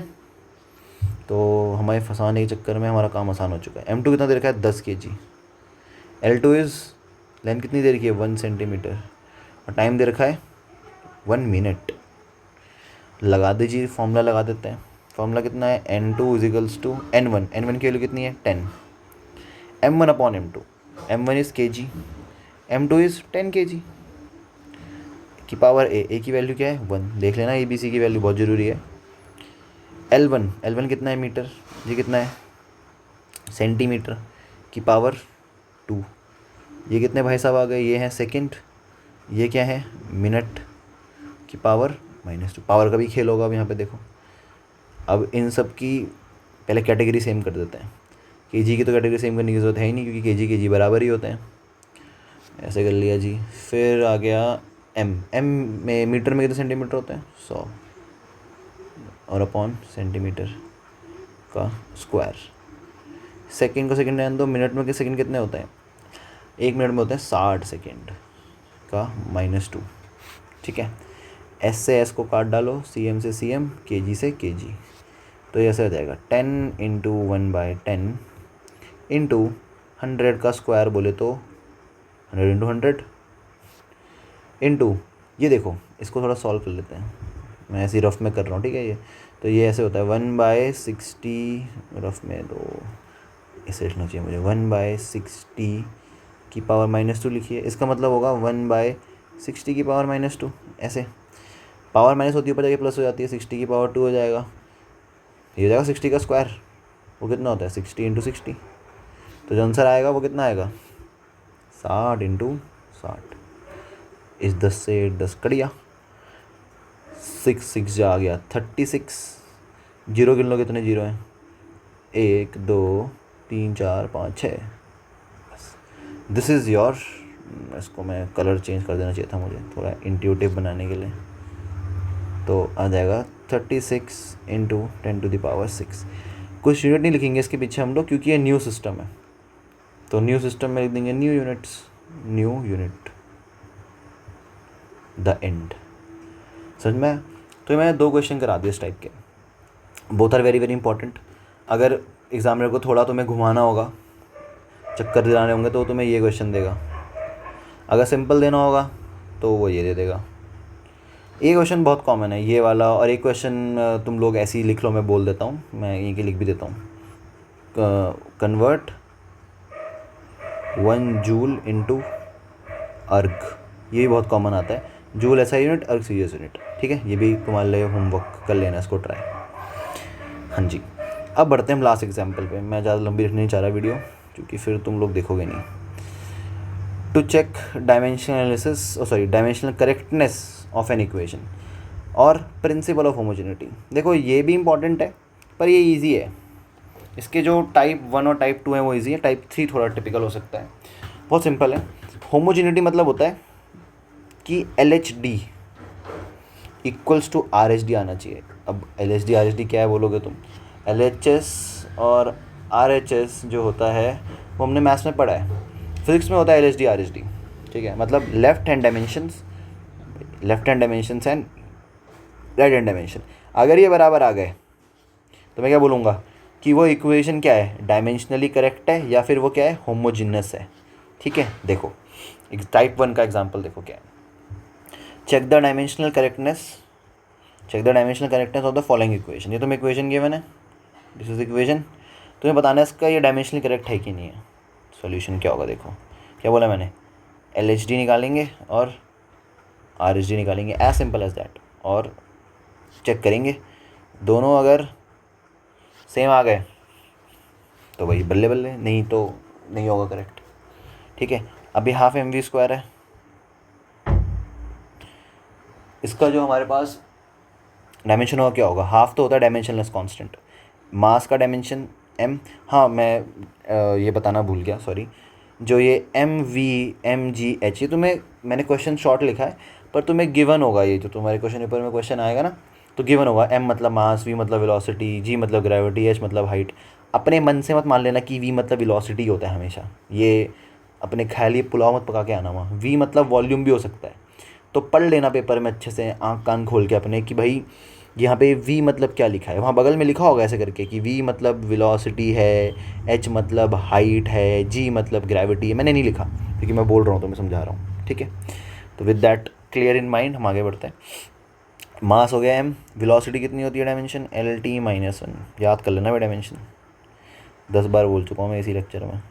तो हमारे फंसाने के चक्कर में हमारा काम आसान हो चुका है। M2 कितना दे रखा है 10 kg, L2 इज़ लेंथ कितनी दे रखी है 1 सेंटीमीटर, और टाइम दे रखा है 1 मिनट। लगा दीजिए, फॉर्मूला लगा देते हैं। फॉर्मूला कितना है, N2 इजिकल्स टू N1 की वैल्यू कितनी है 10, M1 upon M2, M1 is kg, M2 is 10 kg की पावर ए की वैल्यू क्या है 1, देख लेना ABC की वैल्यू बहुत ज़रूरी है। L1 कितना है मीटर, ये कितना है सेंटीमीटर की पावर 2, ये कितने भाई साहब आ गए, ये हैं सेकंड, ये क्या है मिनट की पावर -2। पावर का भी खेल होगा अब यहाँ पे देखो। अब इन सब की पहले कैटेगरी सेम कर देते हैं, kg की तो कैटेगरी सेम करने की ज़रूरत है ही नहीं, क्योंकि kg बराबर ही होते हैं, ऐसे कर लिया जी। फिर आ गया M में मीटर में कितने सेंटीमीटर होते हैं 100, और अपॉन सेंटीमीटर का स्क्वायर। सेकंड को सेकंड रहने दो, मिनट में के सेकंड कितने होते हैं, 1 मिनट में होते हैं 60 सेकंड का -2, ठीक है। S से S को काट डालो, CM से CM, kg से kg, तो ये ऐसे हो जाएगा 10 × 1/10 इंटू 100 का स्क्वायर बोले तो 100 × 100 इंटू, ये देखो इसको थोड़ा सॉल्व कर लेते हैं, मैं ऐसे रफ में कर रहा हूँ, ठीक है। ये तो ये ऐसे होता है 1/60, रफ में तो ऐसे लिखना चाहिए मुझे, 1/60 की पावर -2 लिखिए, इसका मतलब होगा 1/60 की पावर -2, ऐसे पावर माइनस होती है ऊपर जाके प्लस हो जाती है, 60 की पावर 2 हो जाएगा, ये हो जाएगा 60 का स्क्वायर, वो कितना होता है 60 × 60, तो जो आंसर आएगा वो कितना आएगा 60 × 60। इस 10 से 10 कट गया, 6 जा गया 36, जीरो गिन लो कितने जीरो हैं, 1 2 3 4 5 6, बस दिस इज़ योर। इसको मैं कलर चेंज कर देना चाहिए था मुझे थोड़ा इंट्यूटिव बनाने के लिए, तो आ जाएगा 36 × 10⁶। कुछ यूनिट नहीं लिखेंगे इसके पीछे हम लोग, क्योंकि ये न्यू सिस्टम है, तो न्यू सिस्टम में लिख देंगे न्यू यूनिट, द एंड। समझ में? तो मैंने 2 क्वेश्चन करा दिए इस टाइप के, both are very very important. अगर एग्जामिनर को थोड़ा तुम्हें घुमाना होगा, चक्कर दिलाने होंगे, तो तुम्हें ये क्वेश्चन देगा, अगर सिंपल देना होगा तो वो ये दे देगा। ये क्वेश्चन बहुत कॉमन है ये वाला, और एक क्वेश्चन तुम लोग ऐसे ही लिख लो, मैं बोल देता हूँ, मैं यहीं के लिख भी देता हूँ, कन्वर्ट 1 जूल इंटू अर्ग, ये भी बहुत कॉमन आता है, जूल ऐसा यूनिट, अर्ग सीरियस यूनिट, ठीक है। ये भी तुम्हारे लिए होमवर्क कर लेना इसको ट्राई। हाँ जी, अब बढ़ते हैं हम लास्ट एग्जाम्पल पे, मैं ज़्यादा लंबी रखने नहीं चाह रहा वीडियो, क्योंकि फिर तुम लोग देखोगे नहीं। To check dimensional correctness of an equation और प्रिंसिपल ऑफ होमोजेनिटी। देखो ये भी इंपॉर्टेंट है, पर ये इजी है। इसके जो टाइप 1 और टाइप 2 हैं वो इजी है, टाइप 3 थोड़ा टिपिकल हो सकता है। बहुत सिंपल है। होमोजेनिटी मतलब होता है कि LHD इक्वल्स टू RHD आना चाहिए। अब LHD RHD क्या है बोलोगे तुम? LHS और RHS जो होता है वो हमने मैथ्स में पढ़ा है, फिजिक्स में होता है LHD RHD, ठीक है। मतलब left hand dimensions and right hand dimension. अगर ये बराबर आ गए तो मैं क्या बोलूँगा कि वो इक्वेशन क्या है, डायमेंशनली करेक्ट है या फिर वो क्या है, होमोजिनस है, ठीक है। देखो एक टाइप 1 का एग्जांपल देखो क्या है। Check the dimensional correctness of the following equation. ये तुम्हें इक्वेशन गिवन है, दिस इज इक्वेशन, तुम्हें बताना है इसका ये डायमेंशनली करेक्ट है कि नहीं है। सॉल्यूशन क्या होगा, देखो क्या बोला मैंने, LHD निकालेंगे और RHD निकालेंगे, एज सिंपल एज दैट, और चेक करेंगे दोनों अगर सेम आ गए तो वही बल्ले बल्ले, नहीं तो नहीं होगा करेक्ट, ठीक है। अभी हाफ mv² है, इसका जो हमारे पास डायमेंशन होगा क्या होगा, हाफ तो होता है डायमेंशनलेस कांस्टेंट, मास का डायमेंशन m। हाँ मैं ये बताना भूल गया, सॉरी। जो ये MV MGH ये तुम्हें मैंने क्वेश्चन शॉर्ट लिखा है, पर तुम्हें गिवन होगा, ये जो तुम्हारे क्वेश्चन पेपर में क्वेश्चन आएगा ना तो गिवन होगा। M मतलब मास, V मतलब वेलोसिटी, G मतलब ग्रेविटी, H मतलब हाइट। अपने मन से मत मान लेना कि V मतलब वेलोसिटी होता है हमेशा, ये अपने ख्याली पुलाव मत पका के आना वहाँ। V मतलब वॉल्यूम भी हो सकता है, तो पढ़ लेना पेपर में अच्छे से आँख कान खोल के अपने कि भाई यहाँ पे V मतलब क्या लिखा है, वहाँ बगल में लिखा होगा ऐसे करके कि V मतलब वेलोसिटी है, H मतलब हाइट है, G मतलब ग्रेविटी है। मैंने नहीं लिखा क्योंकि मैं बोल रहा हूँ तो मैं समझा रहा हूँ, ठीक है। तो with that clear in mind हम आगे बढ़ते हैं। मास हो गया M, वेलोसिटी कितनी होती है डायमेंशन LT-1, याद कर लेना भाई डायमेंशन, 10 बार बोल चुका हूँ मैं इसी लेक्चर में।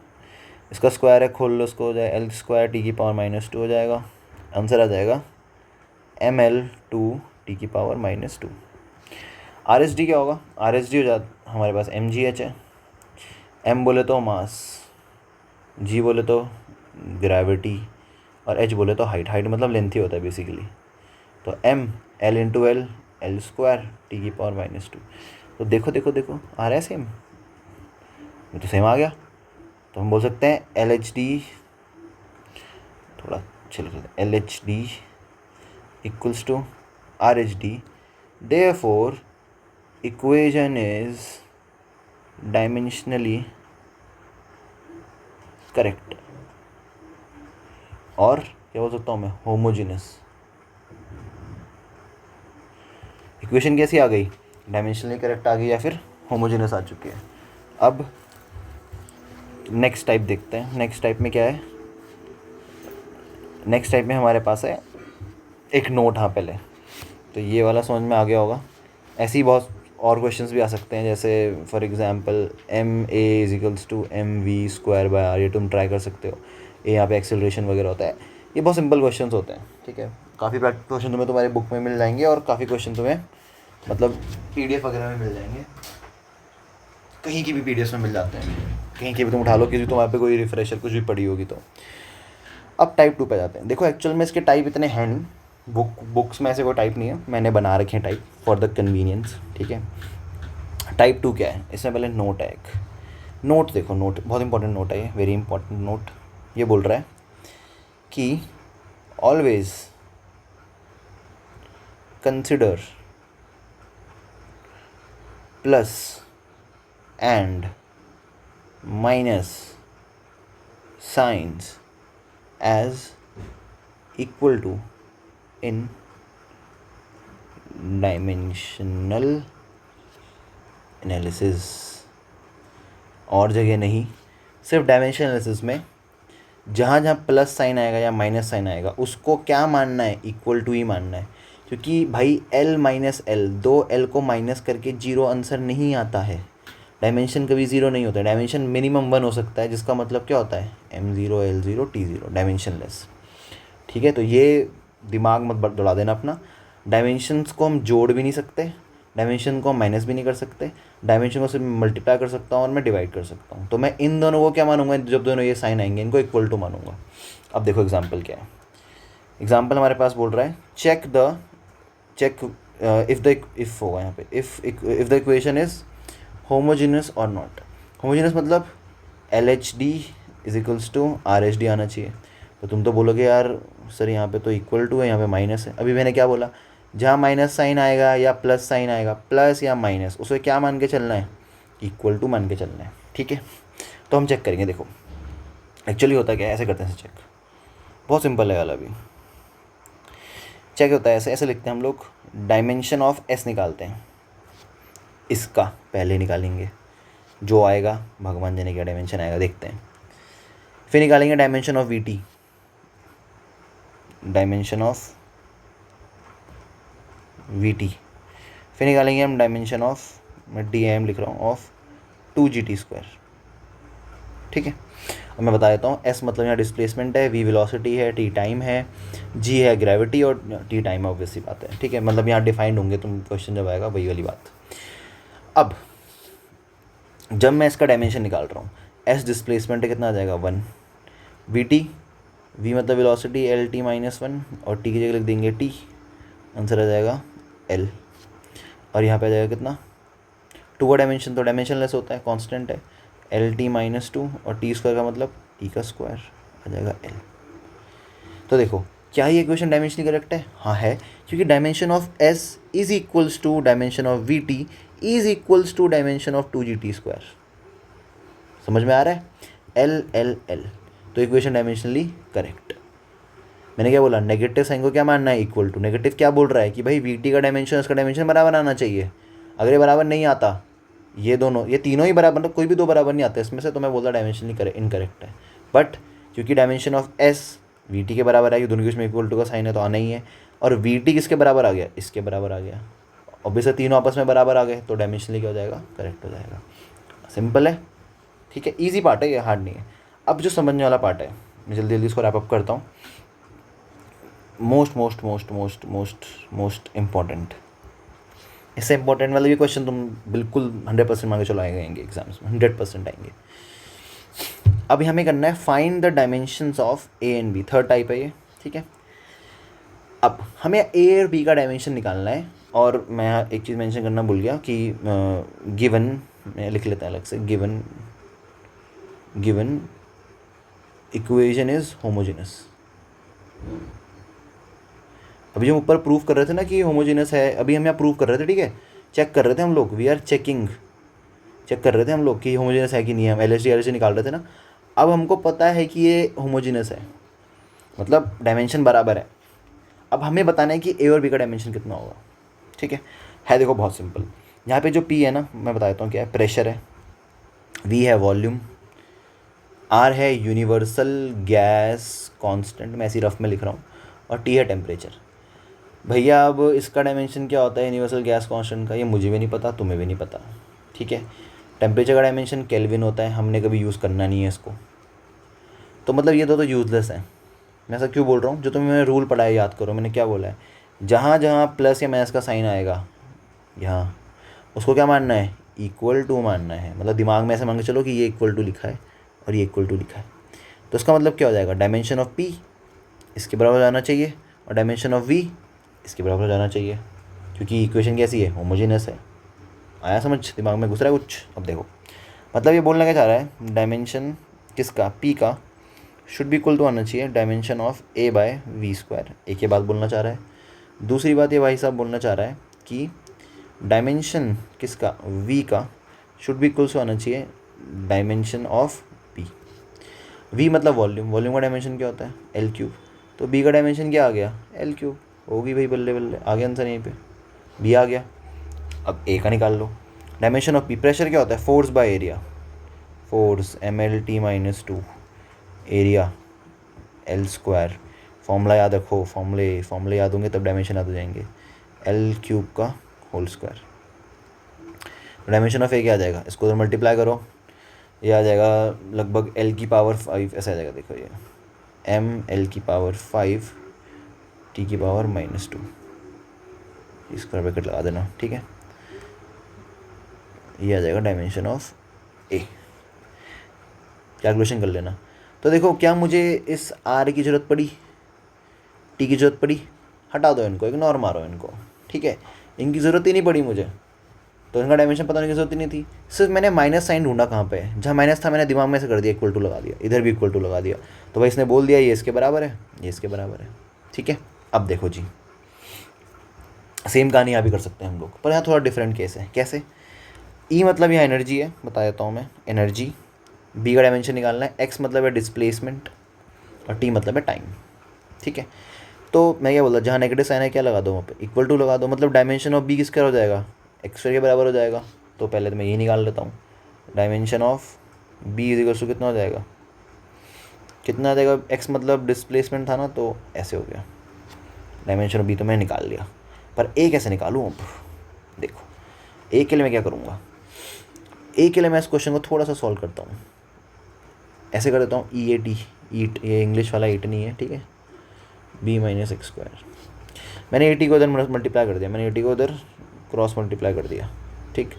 इसका स्क्वायर है, खोल लो उसको, हो जाए L² T⁻², हो जाएगा। आंसर आ जाएगा ml2T⁻²। RHD क्या होगा, RHD हो जाता हमारे पास MGH है। M बोले तो मास, G बोले तो ग्रेविटी, और H बोले तो हाइट। हाइट मतलब लेंथ ही होता है बेसिकली। तो M L×L L² T⁻²। तो देखो देखो देखो आ रहा है सेम, ये तो सेम आ गया। तो हम बोल सकते हैं LHD, थोड़ा चल LHD equals to RHD, therefore equation is dimensionally correct। और क्या बोल सकता हूँ मैं, होमोजेनस। इक्वेशन कैसी आ गई, डायमेंशनली करेक्ट आ गई या फिर होमोजेनस आ चुकी है। अब नेक्स्ट टाइप देखते हैं। नेक्स्ट टाइप में क्या है, नेक्स्ट टाइप में हमारे पास है एक नोट। हाँ पहले तो ये वाला समझ में आ गया होगा। ऐसे ही बहुत और क्वेश्चंस भी आ सकते हैं, जैसे फॉर एग्जांपल MA=mv²/r, ये तुम ट्राई कर सकते हो। ये यहाँ पे एक्सेलरेशन वगैरह होता है, ये बहुत सिंपल क्वेश्चंस होते हैं, ठीक है। काफ़ी प्रैक्टिस क्वेश्चन तुम्हें तुम्हारे बुक में मिल जाएंगे, और काफ़ी क्वेश्चन तुम्हें मतलब PDF वगैरह में मिल जाएंगे, कहीं की भी PDF में मिल जाते हैं, कहीं की भी तुम उठा लो, क्योंकि तुम्हारे पे कोई रिफ्रेशर कुछ भी पड़ी होगी तो। अब टाइप 2 पे जाते हैं। देखो एक्चुअल में इसके टाइप इतने हैं नहीं, बुक्स में ऐसे कोई टाइप नहीं है, मैंने बना रखे हैं टाइप फॉर द कन्वीनियंस, ठीक है। टाइप 2 क्या है, इसमें पहले नोट है एक। नोट देखो, नोट बहुत इंपॉर्टेंट नोट है ये, वेरी इंपॉर्टेंट नोट। ये बोल रहा है कि always consider plus and minus signs as equal to in dimensional analysis. और जगह नहीं, सिर्फ डायमेंशन एनालिसिस में जहाँ जहाँ प्लस साइन आएगा या माइनस साइन आएगा उसको क्या मानना है, इक्वल टू ही मानना है। क्योंकि भाई L-L, दो L को माइनस करके 0 आंसर नहीं आता है। डायमेंशन कभी 0 नहीं होता है, डायमेंशन मिनिमम 1 हो सकता है, जिसका मतलब क्या होता है M0 L0 T0, डायमेंशनलेस, ठीक है। तो ये दिमाग मत दौड़ा देना अपना। डायमेंशंस को हम जोड़ भी नहीं सकते, डायमेंशन को हम माइनस भी नहीं कर सकते, डायमेंशन को सिर्फ मल्टीप्लाई कर सकता हूँ और मैं डिवाइड कर सकता हूँ। तो मैं इन दोनों को क्या मानूंगा, जब दोनों ये साइन आएंगे इनको इक्वल टू मानूंगा। अब देखो एग्जाम्पल क्या है। एग्जाम्पल हमारे पास बोल रहा है चेक इफ़ होगा यहाँ पे, if the equation is homogeneous और नॉट। होमोजीनियस मतलब LHD is equals to RHD आना चाहिए। तो तुम तो बोलोगे यार सर यहाँ पे तो इक्वल टू है, यहाँ पे माइनस है। अभी मैंने क्या बोला, जहाँ माइनस साइन आएगा या प्लस साइन आएगा, प्लस या माइनस, उसे क्या मान के चलना है, इक्वल टू मान के चलना है। ठीक है, तो हम चेक करेंगे। देखो एक्चुअली होता क्या है, ऐसे करते हैं चेक, बहुत सिंपल है वाला भी। चेक होता है ऐसे, ऐसे लिखते हैं हम लोग, डायमेंशन ऑफ S निकालते हैं, इसका पहले निकालेंगे, जो आएगा भगवान जाने क्या डायमेंशन आएगा देखते हैं। फिर निकालेंगे dimension of VT, dimension of VT। फिर निकालेंगे हम डायमेंशन ऑफ, मैं DM लिख रहा हूँ, ऑफ 2GT²। ठीक है, अब मैं बता देता हूँ। S मतलब यहाँ डिस्प्लेसमेंट है, V वेलोसिटी है, T टाइम है, G है ग्रेविटी और T टाइम ऑब्वियसली बात है। ठीक है, मतलब यहाँ डिफाइंड होंगे, तुम क्वेश्चन जब आएगा वही वाली बात। अब जब मैं इसका डायमेंशन निकाल रहा हूँ, S डिस्प्लेसमेंट है, कितना आ जाएगा 1, VT, V मतलब वेलोसिटी, LT -1 और T की जगह लिख देंगे T, आंसर आ जाएगा L। और यहाँ पे आ जाएगा कितना, 2 का डायमेंशन तो डायमेंशन लेस होता है, कांस्टेंट है, LT -2 और T² का मतलब T का स्क्वायर आ जाएगा L। तो देखो क्या ये इक्वेशन डायमेंशनली करेक्ट है? हाँ है, क्योंकि dimension of S is equals to dimension of VT is equals to dimension of 2GT²। समझ में आ रहा है? L L L, तो इक्वेशन डायमेंशनली करेक्ट। मैंने क्या बोला, नेगेटिव साइन को क्या मानना है, इक्वल टू। नेगेटिव क्या बोल रहा है कि भाई VT का डायमेंशन इसका डायमेंशन बराबर आना चाहिए। अगर ये बराबर नहीं आता, ये दोनों, ये तीनों ही बराबर, मतलब कोई भी दो बराबर नहीं आते इसमें से, तो मैं बोलता डायमेंशनली इनकरेक्ट है। बट क्योंकि डायमेंशन ऑफ S VT के बराबर है, दोनों के उसमें इक्वल टू का साइन है तो आना ही है। और VT किसके बराबर आ गया, इसके बराबर आ गया। ऑब्वियसली तीनों आपस में बराबर आ गए, तो डायमेंशनली क्या हो जाएगा, करेक्ट हो जाएगा। सिंपल है, ठीक है, ईजी पार्ट है ये, हार्ड नहीं है। अब जो समझने वाला पार्ट है, मैं जल्दी जल्दी इसको रैप अप करता हूँ। Most most most most most most important, इससे इंपॉर्टेंट वाले भी क्वेश्चन तुम बिल्कुल 100% मांगे चलो आएंगे एग्जाम्स में, 100% आएंगे। अभी हमें करना है find the dimensions of A and B, third type है ये। ठीक है, अब हमें A और B का डायमेंशन निकालना है। और मैं एक चीज़ मेंशन करना भूल गया कि गिवन, मैं लिख लेता है अलग से, गिवन इक्वेशन इज होमोजेनस। अभी हम ऊपर प्रूफ कर रहे थे ना कि होमोजेनस है, अभी हम यहाँ प्रूफ कर रहे थे। ठीक है, चेक कर रहे थे हम लोग, वी आर चेकिंग, चेक कर रहे थे हम लोग कि होमोजेनस है कि नहीं है, हम LHD निकाल रहे थे ना। अब हमको पता है कि ये होमोजेनस है, मतलब डायमेंशन बराबर है। अब हमें बताना है कि A और B का डायमेंशन कितना होगा। ठीक है देखो बहुत सिंपल, यहाँ पे जो P है ना, मैं बता देता हूँ क्या है, प्रेशर है, V है वॉल्यूम, R है यूनिवर्सल गैस कांस्टेंट, मैं ऐसी रफ में लिख रहा हूँ, और T है टेम्परेचर। भैया अब इसका डायमेंशन क्या होता है यूनिवर्सल गैस कांस्टेंट का, ये मुझे भी नहीं पता, तुम्हें भी नहीं पता। ठीक है, टेम्परेचर का डायमेंशन केल्विन होता है, हमने कभी यूज़ करना नहीं है इसको, तो मतलब ये दो तो यूज़लेस है। मैं ऐसा क्यों बोल रहा हूँ, जो तुम्हें रूल पढ़ा है याद करो, मैंने क्या बोला है, जहाँ जहाँ प्लस या माइनस का साइन आएगा यहाँ, उसको क्या मानना है, इक्वल टू मानना है। मतलब दिमाग में ऐसे मान के चलो कि ये इक्वल टू लिखा है और ये इक्वल टू लिखा है, तो इसका मतलब क्या हो जाएगा, डायमेंशन ऑफ P इसके बराबर जाना चाहिए और डायमेंशन ऑफ V इसके बराबर जाना चाहिए, क्योंकि इक्वेशन कैसी है, होमोजेनस है। आया समझ, दिमाग में घुस रहा है कुछ? अब देखो, मतलब ये बोलना क्या चाह रहा है, डायमेंशन किसका, P का शुड बी इक्वल टू आना चाहिए डायमेंशन ऑफ A/V²। एक ये बात बोलना चाह रहा है। दूसरी बात ये भाई साहब बोलना चाह रहा है कि डायमेंशन किसका, V का शुड बी इक्वल टू आना चाहिए डायमेंशन ऑफ P। V मतलब वॉल्यूम, वॉल्यूम का डायमेंशन क्या होता है, L3, तो B का डायमेंशन क्या आ गया, L3। होगी भाई, बल्ले बल्ले आ गया आंसर, यहीं पे B आ गया। अब A का निकाल लो, डायमेंशन ऑफ P, प्रेशर क्या होता है, force by area, force MLT -2, area L²। Formula याद रखो, फॉर्मूले याद होंगे तब डायमेंशन याद हो जाएंगे, L³ का whole square. Dimension of A क्या आ जाएगा, इसको तो मल्टीप्लाई करो, ये आ जाएगा लगभग L⁵ ऐसा आ जाएगा। देखो ये mL⁵ T⁻², स्क्वायर ब्रैकेट लगा देना। ठीक है, ये आ जाएगा डायमेंशन ऑफ A, कैलकुलेशन कर लेना। तो देखो क्या मुझे इस R की ज़रूरत पड़ी, T की ज़रूरत पड़ी, हटा दो इनको, इग्नोर मारो इनको। ठीक है, इनकी ज़रूरत ही नहीं पड़ी मुझे, तो इनका डायमेंशन पता नहीं की जरूरत ही नहीं थी, सिर्फ मैंने माइनस साइन ढूंढा कहाँ पे है, जहाँ माइनस था मैंने दिमाग में से कर दिया, इक्वल टू लगा दिया, इधर भी इक्वल टू लगा दिया, तो भाई इसने बोल दिया ये इसके बराबर है, ये इसके बराबर है। ठीक है, अब देखो जी, सेम कहानी यहाँ भी कर सकते हैं हम लोग, पर यहाँ थोड़ा डिफरेंट केस है। कैसे? ई मतलब यहाँ एनर्जी है, बता देता हूँ मैं, एनर्जी। बी का डायमेंशन निकालना है, एक्स मतलब है डिस्प्लेसमेंट, और टी मतलब है टाइम। ठीक है, तो मैं क्या बोला, जहाँ नेगेटिव साइन है क्या लगा दो वहाँ पे, इक्वल टू लगा दो, मतलब डायमेंशन ऑफ बी किसका हो जाएगा, एक्स के बराबर हो जाएगा। तो पहले तो मैं यही निकाल लेता हूँ, dimension of B is equal to कितना हो जाएगा, कितना आ जाएगा, एक्स मतलब डिस्प्लेसमेंट था ना, तो ऐसे हो गया, डायमेंशन ऑफ बी तो मैंने निकाल लिया। पर ए कैसे निकालूँ अब, देखो ए के लिए मैं क्या करूँगा, ए के लिए मैं इस क्वेश्चन को थोड़ा सा सॉल्व करता हूँ, ऐसे कर देता हूँ, ई ए टी, ईट, ये इंग्लिश वाला ईट नहीं है, ठीक है, बी माइनस एक्स स्क्वायर, मैंने ए टी को उधर मल्टीप्लाई कर दिया, मैंने ए टी को उधर क्रॉस मल्टीप्लाई कर दिया। ठीक,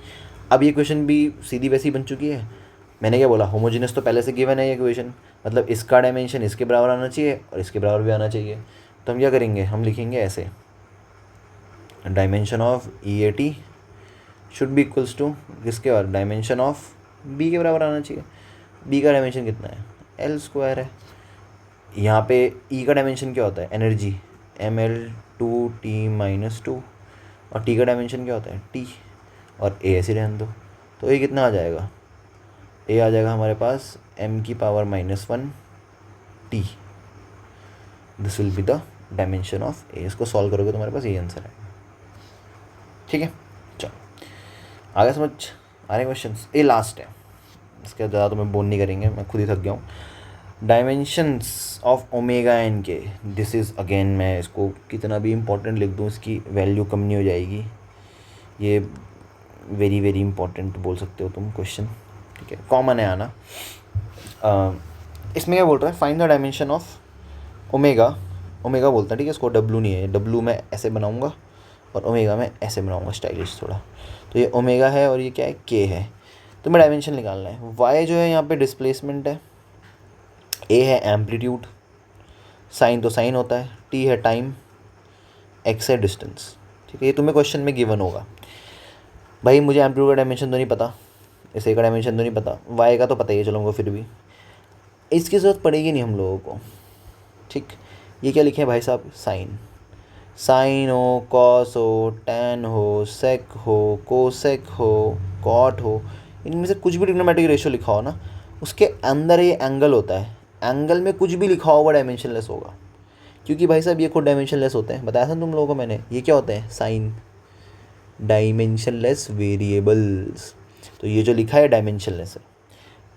अब ये क्वेश्चन भी सीधी वैसी बन चुकी है। मैंने क्या बोला, होमोजीनियस तो पहले से गिवन है ये इक्वेशन, मतलब इसका डायमेंशन इसके बराबर आना चाहिए और इसके बराबर भी आना चाहिए। तो हम क्या करेंगे, हम लिखेंगे ऐसे, dimension of E A T should be equals to किसके और, डायमेंशन ऑफ बी के बराबर आना चाहिए। बी का डायमेंशन कितना है, एल स्क्वायर है। यहाँ पे ई का डायमेंशन क्या होता है, energy, M L two T minus two, और टी का डायमेंशन क्या होता है, टी, और ए ऐसे रहने दो। तो ये कितना आ जाएगा, ए आ जाएगा हमारे पास एम की power minus 1 T, this will be the dimension of A. इसको सॉल्व करोगे तो हमारे पास ये आंसर आएगा। ठीक है, चलो आगे समझ आ रहे क्वेश्चन। ये लास्ट है, इसके बाद ज़्यादा तो मैं बोल नहीं करेंगे, मैं खुद ही थक गया हूँ। डायमेंशंस ऑफ ओमेगा एन के, दिस इज़ अगेन, मैं इसको कितना भी इंपॉर्टेंट लिख दूँ इसकी वैल्यू कम नहीं हो जाएगी, ये वेरी वेरी इंपॉर्टेंट बोल सकते हो तुम क्वेश्चन। ठीक है, कॉमन है आना। इसमें क्या बोल रहा है, find the dimension of omega, omega बोलता है, ठीक है, इसको डब्लू नहीं है, डब्लू मैं ऐसे बनाऊँगा और ओमेगा मैं ऐसे बनाऊँगा स्टाइलिश थोड़ा। तो ये ओमेगा है और ये क्या है, के है। तो मैं डायमेंशन निकालना है। वाई जो है यहाँ पे डिस्प्लेसमेंट है, ए है एम्पलीट्यूड, साइन तो साइन होता है, टी है टाइम, एक्स है डिस्टेंस। ठीक है, ये तुम्हें क्वेश्चन में गिवन होगा। भाई मुझे एम्पलीट्यूड का डायमेंशन तो नहीं पता, इस ए का डायमेंशन तो नहीं पता, वाई का तो पता ही है, चलूँगा फिर भी इसकी ज़रूरत पड़ेगी नहीं हम लोगों को। ठीक, ये क्या लिखे हैं भाई साहब, साइन, साइन हो, कॉस हो, टैन हो, सेक हो, कोसेक हो, कॉट हो, इनमें से कुछ भी ट्रिग्नोमेट्रिक रेशियो लिखा हो ना, उसके अंदर ये एंगल होता है, एंगल में कुछ भी लिखा होगा डायमेंशनलेस होगा, क्योंकि भाई साहब ये खुद डायमेंशनलेस होते हैं, बताया था तुम लोगों को मैंने। ये क्या होते हैं, साइन, डायमेंशनलेस वेरिएबल्स। तो ये जो लिखा है डायमेंशनलेस है,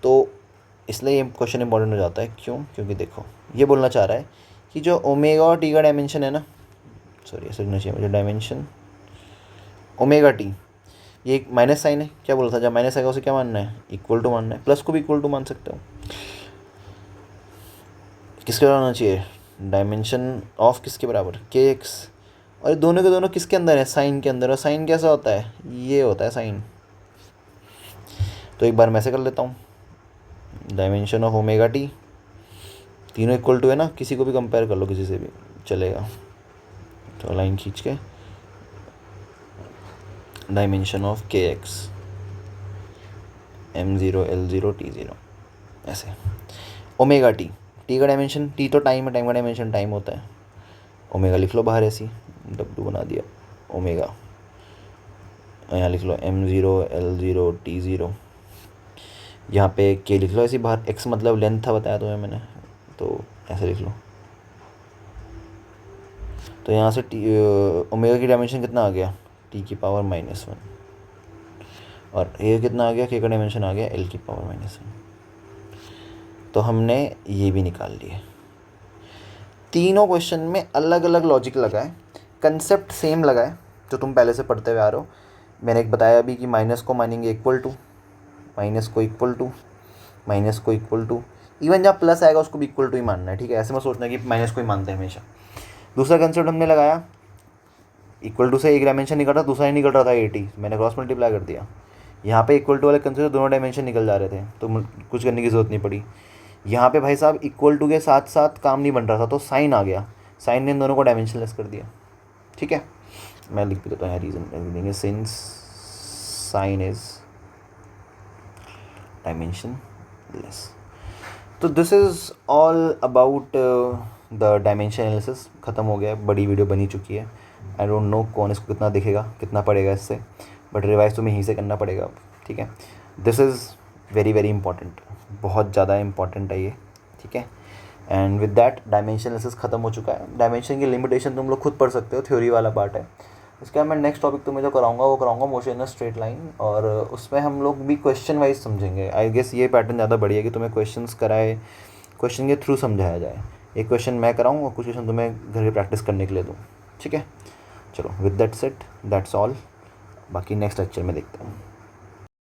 तो इसलिए ये क्वेश्चन इंपॉर्टेंट हो जाता है। क्यों? क्योंकि देखो ये बोलना चाह रहा है कि जो ओमेगा और टी का डायमेंशन है ना, सॉरी ऐसे लिखना चाहिए मुझे, डायमेंशन ओमेगा टी, ये एक माइनस साइन है, क्या बोला था, जब माइनस आएगा उसे क्या मानना है, इक्वल टू मानना है, प्लस को भी इक्वल टू मान सकते हो। किसके बराबर होना चाहिए, डायमेंशन ऑफ किसके बराबर, के एक्स, और दोनों के दोनों किसके अंदर है, साइन के अंदर। और साइन कैसा होता है, ये होता है साइन। तो एक बार मैं ऐसे कर लेता हूँ, डायमेंशन ऑफ ओमेगा टी, तीनों इक्वल टू है ना, किसी को भी कंपेयर कर लो, किसी से भी चलेगा। तो लाइन खींच के डायमेंशन ऑफ के एक्स, M0 L0 T0, ऐसे। ओमेगा टी, टी का डायमेंशन, टी तो टाइम है, टाइम का डायमेंशन टाइम होता है। ओमेगा लिख लो बाहर ऐसी, W बना दिया ओमेगा, यहाँ लिख लो M0 L0 T0, यहाँ पे के लिख लो ऐसी बाहर, एक्स मतलब लेंथ था बताया तुम्हें मैंने, तो ऐसे लिख लो। तो यहाँ से ओमेगा की डायमेंशन कितना आ गया, टी की पावर -1, और ये कितना आ गया, के का डायमेंशन आ गया एल की पावर -1। तो हमने ये भी निकाल लिए। तीनों क्वेश्चन में अलग अलग लॉजिक लगा है, कंसेप्ट सेम लगा है जो तुम पहले से पढ़ते हुए आ रहे हो। मैंने एक बताया अभी कि माइनस को मानेंगे इक्वल टू, माइनस को इक्वल टू, माइनस को इक्वल टू, इवन जहाँ प्लस आएगा उसको भी इक्वल टू ही मानना है। ठीक है, ऐसे में सोचना कि माइनस को ही मानते हैं हमेशा। दूसरा कंसेप्ट हमने लगाया, इक्वल टू से एक डायमेंशन निकल रहा, दूसरा ही निकल रहा था 80, मैंने क्रॉस मल्टीप्लाई कर दिया। यहाँ पे इक्वल टू वाले कंसेप्ट दोनों डायमेंशन निकल जा रहे थे, तो कुछ करने की ज़रूरत नहीं पड़ी। यहाँ पे भाई साहब इक्वल टू के साथ साथ काम नहीं बन रहा था, तो साइन आ गया, साइन ने इन दोनों को डायमेंशनलेस कर दिया। ठीक है, मैं लिख भी देता हूँ यहाँ रीज़न देंगे, since sine is dimensionless. तो this is all about the dimension analysis. ख़त्म हो गया, बड़ी वीडियो बनी चुकी है। आई डोंट नो कौन इसको कितना दिखेगा, कितना पड़ेगा इससे, बट रिवाइज तुम्हें यहीं से करना पड़ेगा अब, ठीक है। This is very very important, बहुत ज़्यादा इंपॉर्टेंट है ये, ठीक है। And with that dimension analysis ख़त्म हो चुका है। डायमेंशन की लिमिटेशन तुम लोग खुद पढ़ सकते हो, थ्योरी वाला पार्ट है। इसके बाद मैं नेक्स्ट टॉपिक तुम्हें जो कराऊंगा वो कराऊंगा मोशन इन स्ट्रेट लाइन, और उसमें हम लोग भी क्वेश्चन वाइज समझेंगे। आई गेस ये पैटर्न ज़्यादा बढ़िया कि तुम्हें क्वेश्चंस कराए, क्वेश्चन के थ्रू समझाया जाए। एक क्वेश्चन मैं कराऊँ और कुछ क्वेश्चन तुम्हें घर पे प्रैक्टिस करने के लिए दूँ, ठीक है। चलो with that set that's all, बाकी नेक्स्ट लेक्चर में देखते हैं।